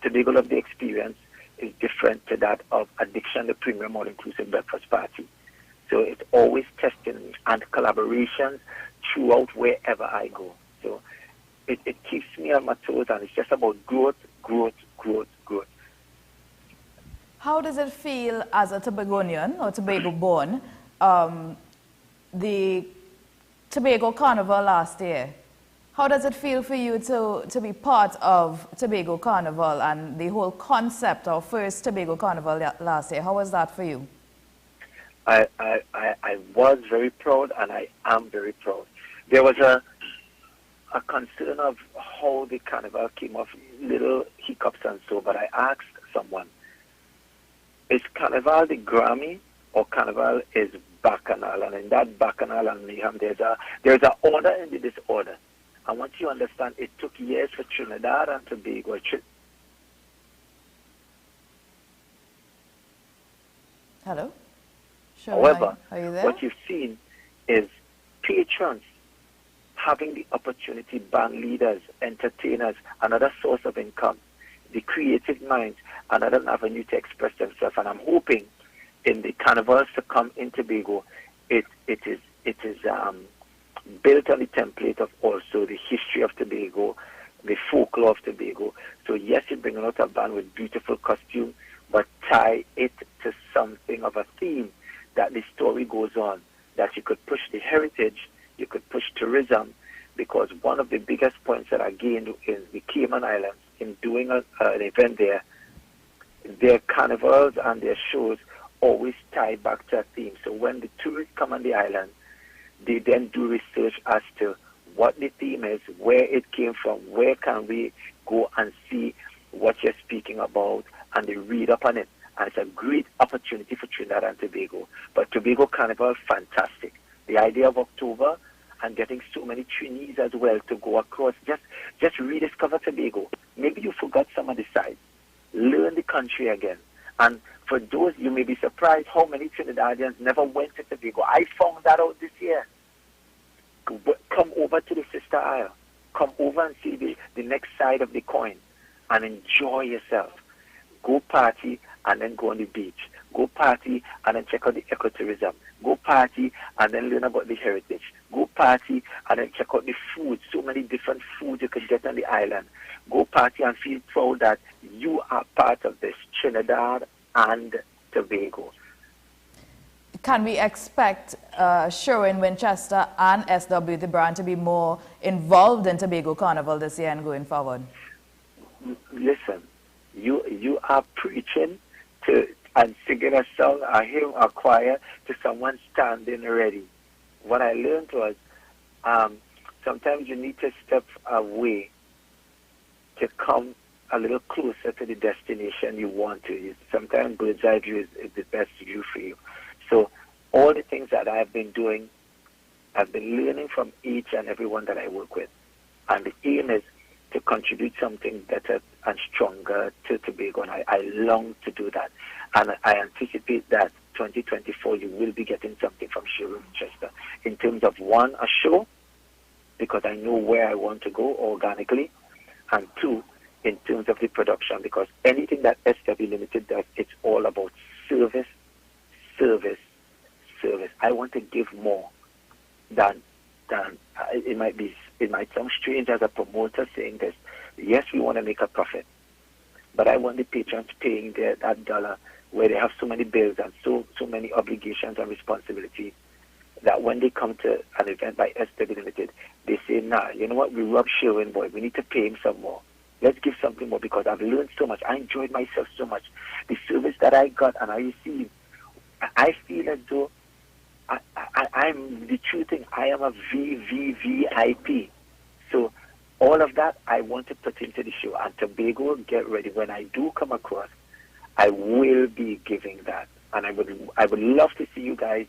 Tobago Love the Experience is different to that of Addiction, the premium all-inclusive breakfast party. So it's always testing and collaborations throughout wherever I go. So it keeps me on my toes, and it's just about growth. How does it feel as a Tobagonian or Tobago born, the Tobago Carnival last year? How does it feel for you to be part of Tobago Carnival and the whole concept of first Tobago Carnival last year? How was that for you? I was very proud, and I am very proud. There was a concern of how the carnival came off, little hiccups and so, but I asked someone, is Carnival the Grammy or Carnival is Bacchanal? And in that Bacchanal and mayhem, there's an order in the disorder. I want you to understand, it took years for Trinidad and Tobago. Hello? However, are you there? what you've seen is patrons having the opportunity, band leaders, entertainers, another source of income, the creative minds, another avenue to express themselves. And I'm hoping in the carnivals to come in Tobago, it is built on the template of also the history of Tobago, the folklore of Tobago. So yes, you bring out a band with beautiful costume, but tie it to something of a theme that the story goes on, that you could push the heritage, you could push tourism, because one of the biggest points that I gained in the Cayman Islands in doing an event there, their carnivals and their shows always tie back to a theme. So when the tourists come on the island, they then do research as to what the theme is, where it came from, where can we go and see what you're speaking about, and they read up on it. And it's a great opportunity for Trinidad and Tobago. But Tobago Carnival, fantastic. The idea of October and getting so many trainees as well to go across, just rediscover Tobago. Maybe you forgot some of the sides. learn the country again. And for those, you may be surprised how many Trinidadians never went to Tobago. I found that out this year. Come over to the Sister Isle. Come over and see the next side of the coin and enjoy yourself. Go party and then go on the beach. Go party and then check out the ecotourism. Go party and then learn about the heritage. Go party and then check out the food. So many different foods you can get on the island. Go party and feel proud that you are part of this Trinidad and Tobago. Can we expect Sherwin, Winchester and SW, the brand, to be more involved in Tobago Carnival this year and going forward? Listen, you are preaching to and singing a song, a hymn, a choir to someone standing ready. What I learned was sometimes you need to step away to come a little closer to the destination you want to. Sometimes bird's eye view is the best view for you. So all the things that I've been doing, I've been learning from each and every one that I work with. And the aim is to contribute something better and stronger to Tobago, and I long to do that. And I anticipate that 2024 you will be getting something from Sherwin Winchester in terms of, one, a show, because I know where I want to go organically, and two, in terms of the production, because anything that SW Limited does, it's all about service, service, service. I want to give more than it might sound strange as a promoter saying this. Yes, we want to make a profit, but I want the patrons paying that dollar where they have so many bills and so many obligations and responsibilities that when they come to an event by SW Limited, they say, nah, you know what, we rub Sherwin boy, we need to pay him some more. Let's give something more, because I've learned so much. I enjoyed myself so much. The service that I got and I received, I feel as though I'm the true thing. I am a VVVIP. So all of that I want to put into the show. And Tobago, get ready. When I do come across, I will be giving that. And I would love to see you guys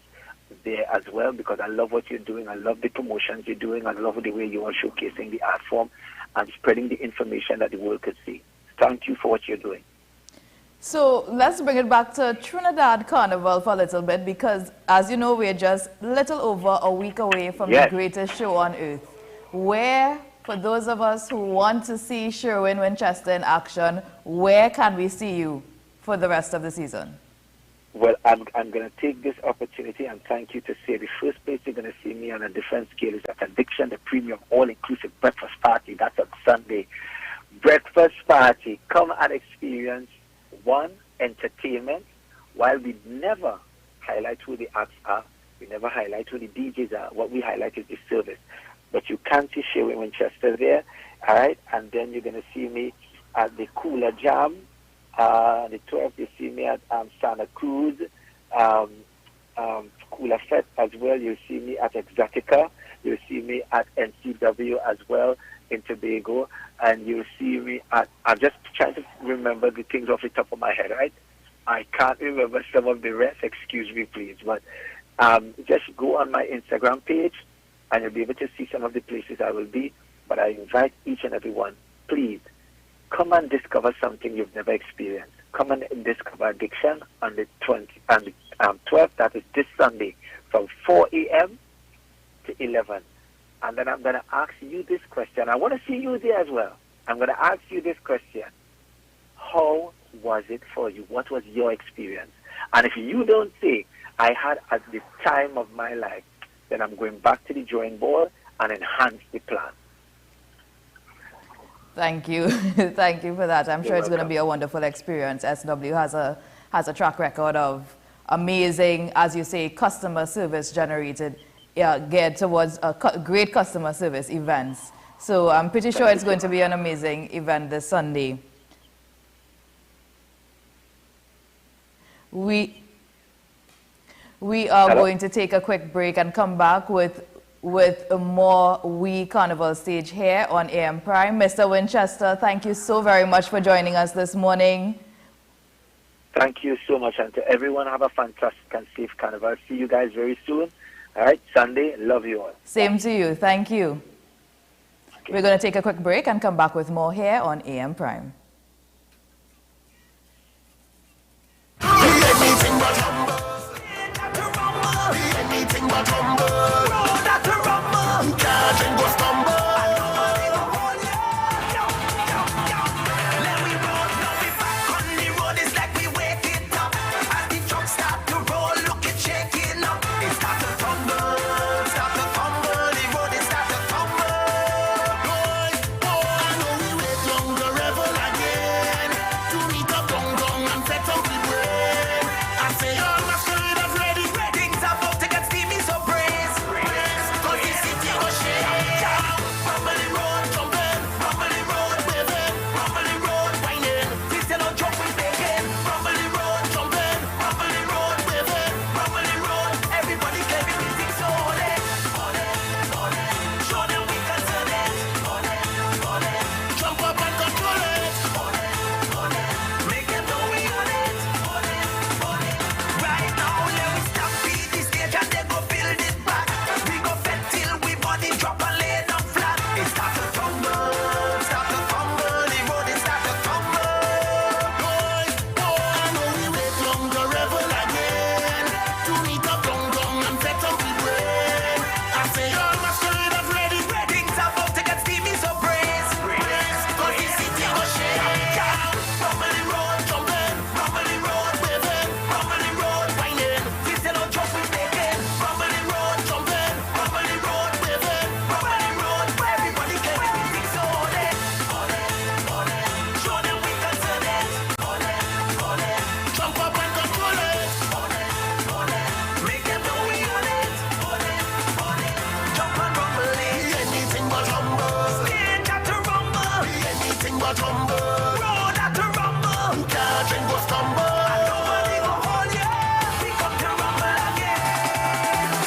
there as well, because I love what you're doing. I love the promotions you're doing. I love the way you are showcasing the art form and spreading the information that the world could see. Thank you for what you're doing. So let's bring it back to Trinidad Carnival for a little bit, because as you know, we're just a little over a week away from the greatest show on earth. Where, for those of us who want to see Sherwin Winchester in action, where can we see you for the rest of the season? Well, I'm going to take this opportunity and thank you to say the first place you're going to see me on a different scale is at Addiction, the premium all-inclusive breakfast party. That's on Sunday. Breakfast party. Come and experience, one, entertainment. While we never highlight who the acts are, we never highlight who the DJs are, what we highlight is the service. But you can see Sherwin Winchester there, all right? And then you're going to see me at the Cooler Jam. The 12th, you see me at Santa Cruz, Cooler Fest as well. You'll see me at Exotica. You'll see me at NCW as well in Tobago. And you'll see me at, I'm just trying to remember the things off the top of my head, right? I can't remember some of the rest, excuse me please. But just go on my Instagram page and you'll be able to see some of the places I will be. But I invite each and every one, please, come and discover something you've never experienced. Come and discover Addiction on the 20th and the 12th, that is this Sunday, from 4 a.m. to 11. And then I'm going to ask you this question. I want to see you there as well. I'm going to ask you this question. How was it for you? What was your experience? And if you don't say, I had at the time of my life, then I'm going back to the drawing board and enhance the plan. Thank you. Thank you for that. I'm sure it's going to welcome. be a wonderful experience. SW has a track record of amazing, as you say, customer service generated, geared towards great customer service events. So I'm pretty sure it's going to be an amazing event this Sunday. We are going to take a quick break and come back with a more We Carnival stage here on AM Prime. Mr. Winchester, thank you so very much for joining us this morning. Thank you so much, and to everyone, have a fantastic and safe Carnival. See you guys very soon. All right, Sunday, love you all. Same to you. Thank you. Okay. We're going to take a quick break and come back with more here on AM Prime. but humble. Road that to rumble. Who can't drink go stumble. And nobody go hold you. Let we roll, now we back on the road. It's like we wake it up. As the truck start to roll, look it shaking up. It start to tumble, start to tumble. The road it start to tumble. Boy, I know we wait longer rebel again. To meet up down and set up the brain. I say all masqueraders ready. Things are about to get steamy, so brace. Cause the city was shake. Rumble the road, jumping. Rumble the road, waving. Rumble the road, whining. This is no joke we making. Rumble the road, jumping. Rumble the road, waving. Rumble the road. Everybody claim it, music so hold it. Show them we can turn it. Jump up and control it. Make them know we on it. Right now, let me stop beat the stage and they go build it back. We go fed till we body drop and lay down flat. It start to tumble, the road it start to tumble. Boy, I know we wait longer rebel again. To meet up down and set up the brain. I say all masqueraders ready. Things are about to get steamy, so brace. Cause the city was shake. Rumble the road, jumping. Rumble the road, waving. Rumble the road, whining. This is no joke we making. Rumble the road, jumping. Rumble the road, waving. Rumble the road, everybody can make music so hold it. Show them we can turn it. Jump up and control it. Make them know we on it. Jump and rumble it. Anything but rumble. Stage at to rumble. Anything but rumble. Road at to rumble. Who can't drink go stumble. And nobody go hold you. We come to rumble again.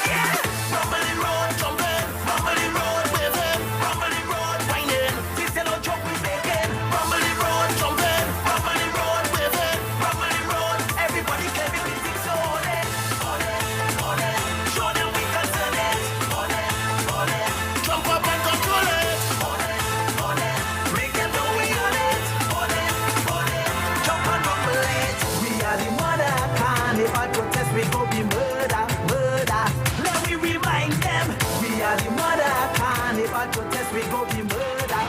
Yeah. Rumble the road, jumping. Rumble the road, waving. Rumble the road, whining. This is no joke we making. Rumble the road, jumping. Rumble the road, waving. Rumble the road. Everybody claim it, music so hold it. Show them we can turn it. Jump up and control it. Make them know we on it. Jump and rumble it. We are the mother carnival protest. We go be murder. Let me remind them. We are the mother carnival protest. We go be murder.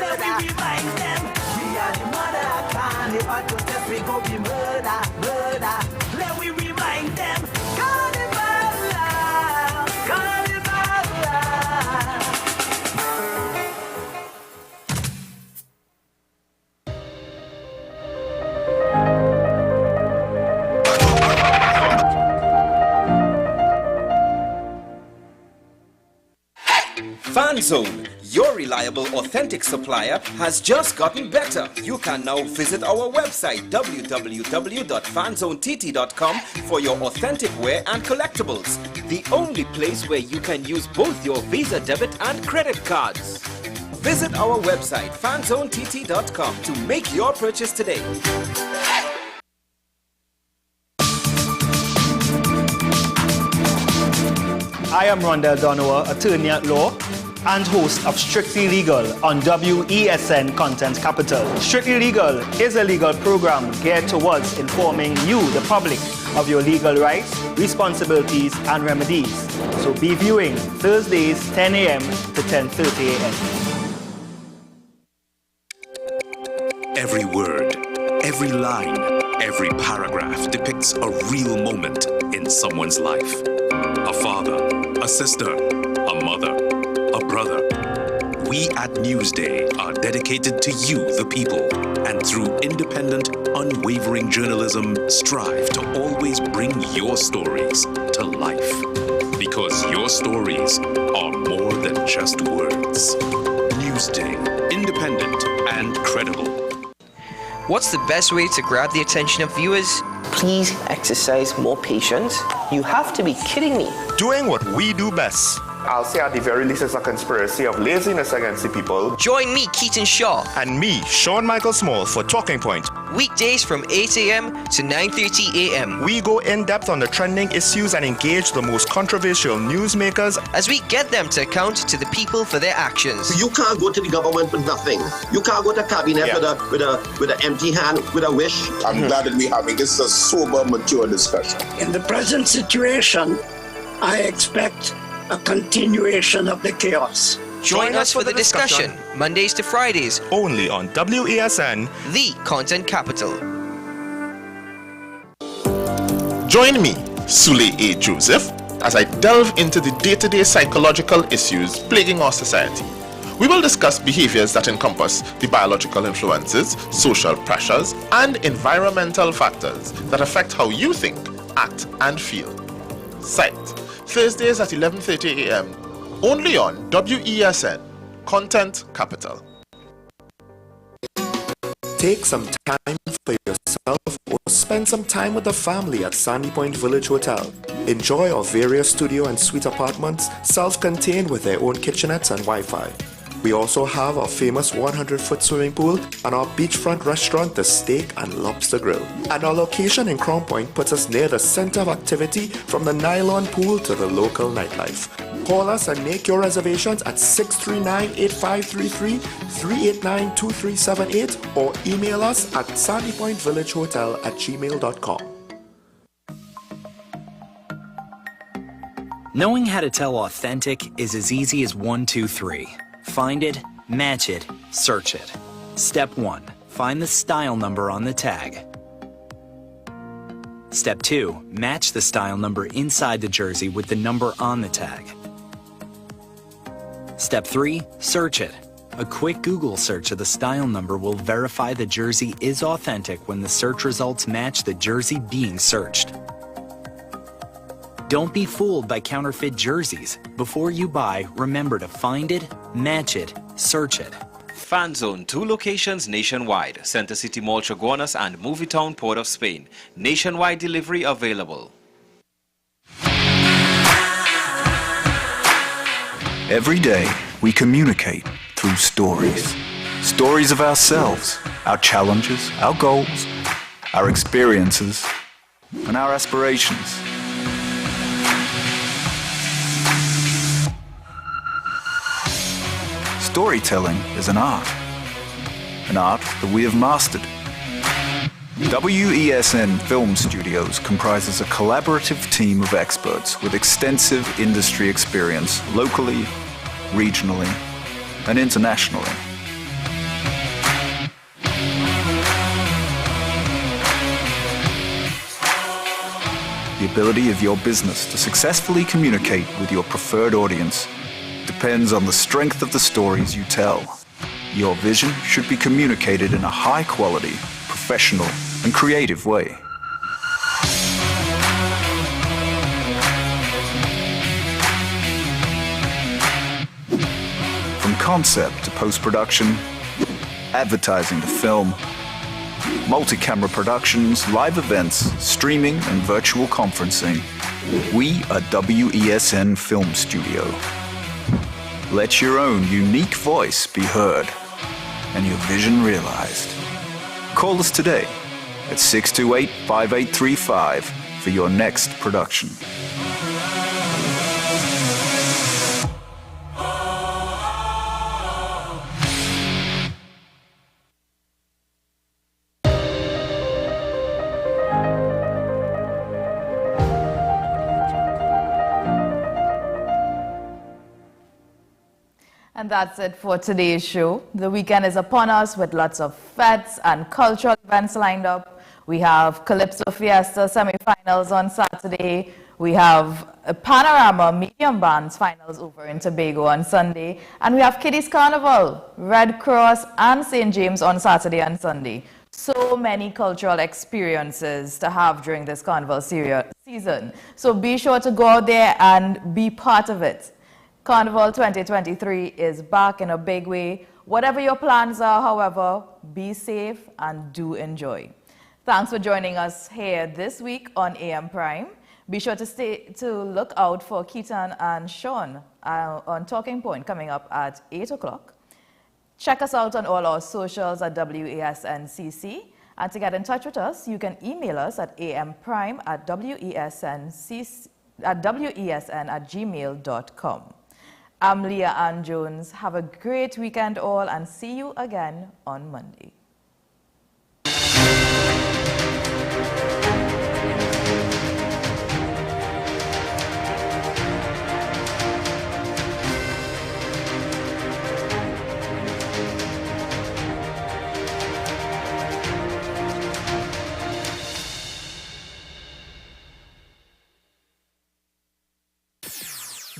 Let me remind them. We are the mother carnival protest. We go be murder. Let me remind them. Carnival love. Carnival love. FanZone, your reliable, authentic supplier, has just gotten better. You can now visit our website www.fanzonett.com for your authentic wear and collectibles. The only place where you can use both your Visa debit and credit cards. Visit our website fanzonett.com to make your purchase today. I am Rondell Donowa, attorney at law and host of Strictly Legal on WESN Content Capital. Strictly Legal is a legal program geared towards informing you, the public, of your legal rights, responsibilities, and remedies. So be viewing Thursdays 10 a.m. to 10:30 a.m. Every word, every line, every paragraph depicts a real moment in someone's life. A father, a sister, a mother, a brother. We at Newsday are dedicated to you, the people, and through independent, unwavering journalism, strive to always bring your stories to life. Because your stories are more than just words. Newsday, independent and credible. What's the best way to grab the attention of viewers? Please exercise more patience. You have to be kidding me. Doing what we do best. I'll say at the very least it's a conspiracy of laziness against the people. Join me, Keaton Shaw. And me, Sean Michael Small, for Talking Point. Weekdays from 8 a.m. to 9:30 a.m. We go in depth on the trending issues and engage the most controversial newsmakers as we get them to account to the people for their actions. You can't go to the government with nothing. You can't go to cabinet with an empty hand, with a wish. I'm glad that we're having this a sober, mature discussion. In the present situation, I expect a continuation of the chaos. Join us for the discussion, Mondays to Fridays, only on WESN, the content capital. Join me, Sule A. Joseph, as I delve into the day-to-day psychological issues plaguing our society. We will discuss behaviors that encompass the biological influences, social pressures, and environmental factors that affect how you think, act, and feel. Site, Thursdays at 11:30 a.m., only on WESN, Content Capital. Take some time for yourself or spend some time with the family at Sandy Point Village Hotel. Enjoy our various studio and suite apartments, self-contained with their own kitchenettes and Wi-Fi. We also have our famous 100-foot swimming pool and our beachfront restaurant, the Steak and Lobster Grill. And our location in Crown Point puts us near the center of activity from the nylon pool to the local nightlife. Call us and make your reservations at 639-8533, 389-2378 or email us at sandypointvillagehotel@gmail.com. Knowing how to tell authentic is as easy as 1, 2, 3. Find it, match it, search it. Step 1. Find the style number on the tag. Step 2. Match the style number inside the jersey with the number on the tag. Step 3. Search it. A quick Google search of the style number will verify the jersey is authentic when the search results match the jersey being searched. Don't be fooled by counterfeit jerseys. Before you buy, remember to find it, match it, search it. Fan Zone, 2 locations nationwide. Center City Mall, Chaguanas and Movietown, Port of Spain. Nationwide delivery available. Every day, we communicate through stories. Stories of ourselves, our challenges, our goals, our experiences, and our aspirations. Storytelling is an art that we have mastered. WESN Film Studios comprises a collaborative team of experts with extensive industry experience locally, regionally, and internationally. The ability of your business to successfully communicate with your preferred audience depends on the strength of the stories you tell. Your vision should be communicated in a high-quality, professional, and creative way. From concept to post-production, advertising to film, multi-camera productions, live events, streaming, and virtual conferencing, we are WESN Film Studio. Let your own unique voice be heard and your vision realized. Call us today at 628-5835 for your next production. And that's it for today's show. The weekend is upon us with lots of fetes and cultural events lined up. We have Calypso Fiesta semi-finals on Saturday. We have a Panorama Medium Bands finals over in Tobago on Sunday. And we have Kiddies Carnival, Red Cross and St. James on Saturday and Sunday. So many cultural experiences to have during this carnival season. So be sure to go out there and be part of it. Carnival 2023 is back in a big way. Whatever your plans are, however, be safe and do enjoy. Thanks for joining us here this week on AM Prime. Be sure to look out for Keaton and Sean on Talking Point coming up at 8 o'clock. Check us out on all our socials at WESNCC. And to get in touch with us, you can email us at amprime@wesn@gmail.com. I'm Leah Ann Jones. Have a great weekend all and see you again on Monday.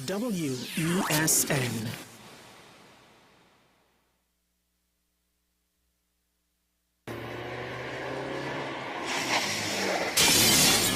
WESN.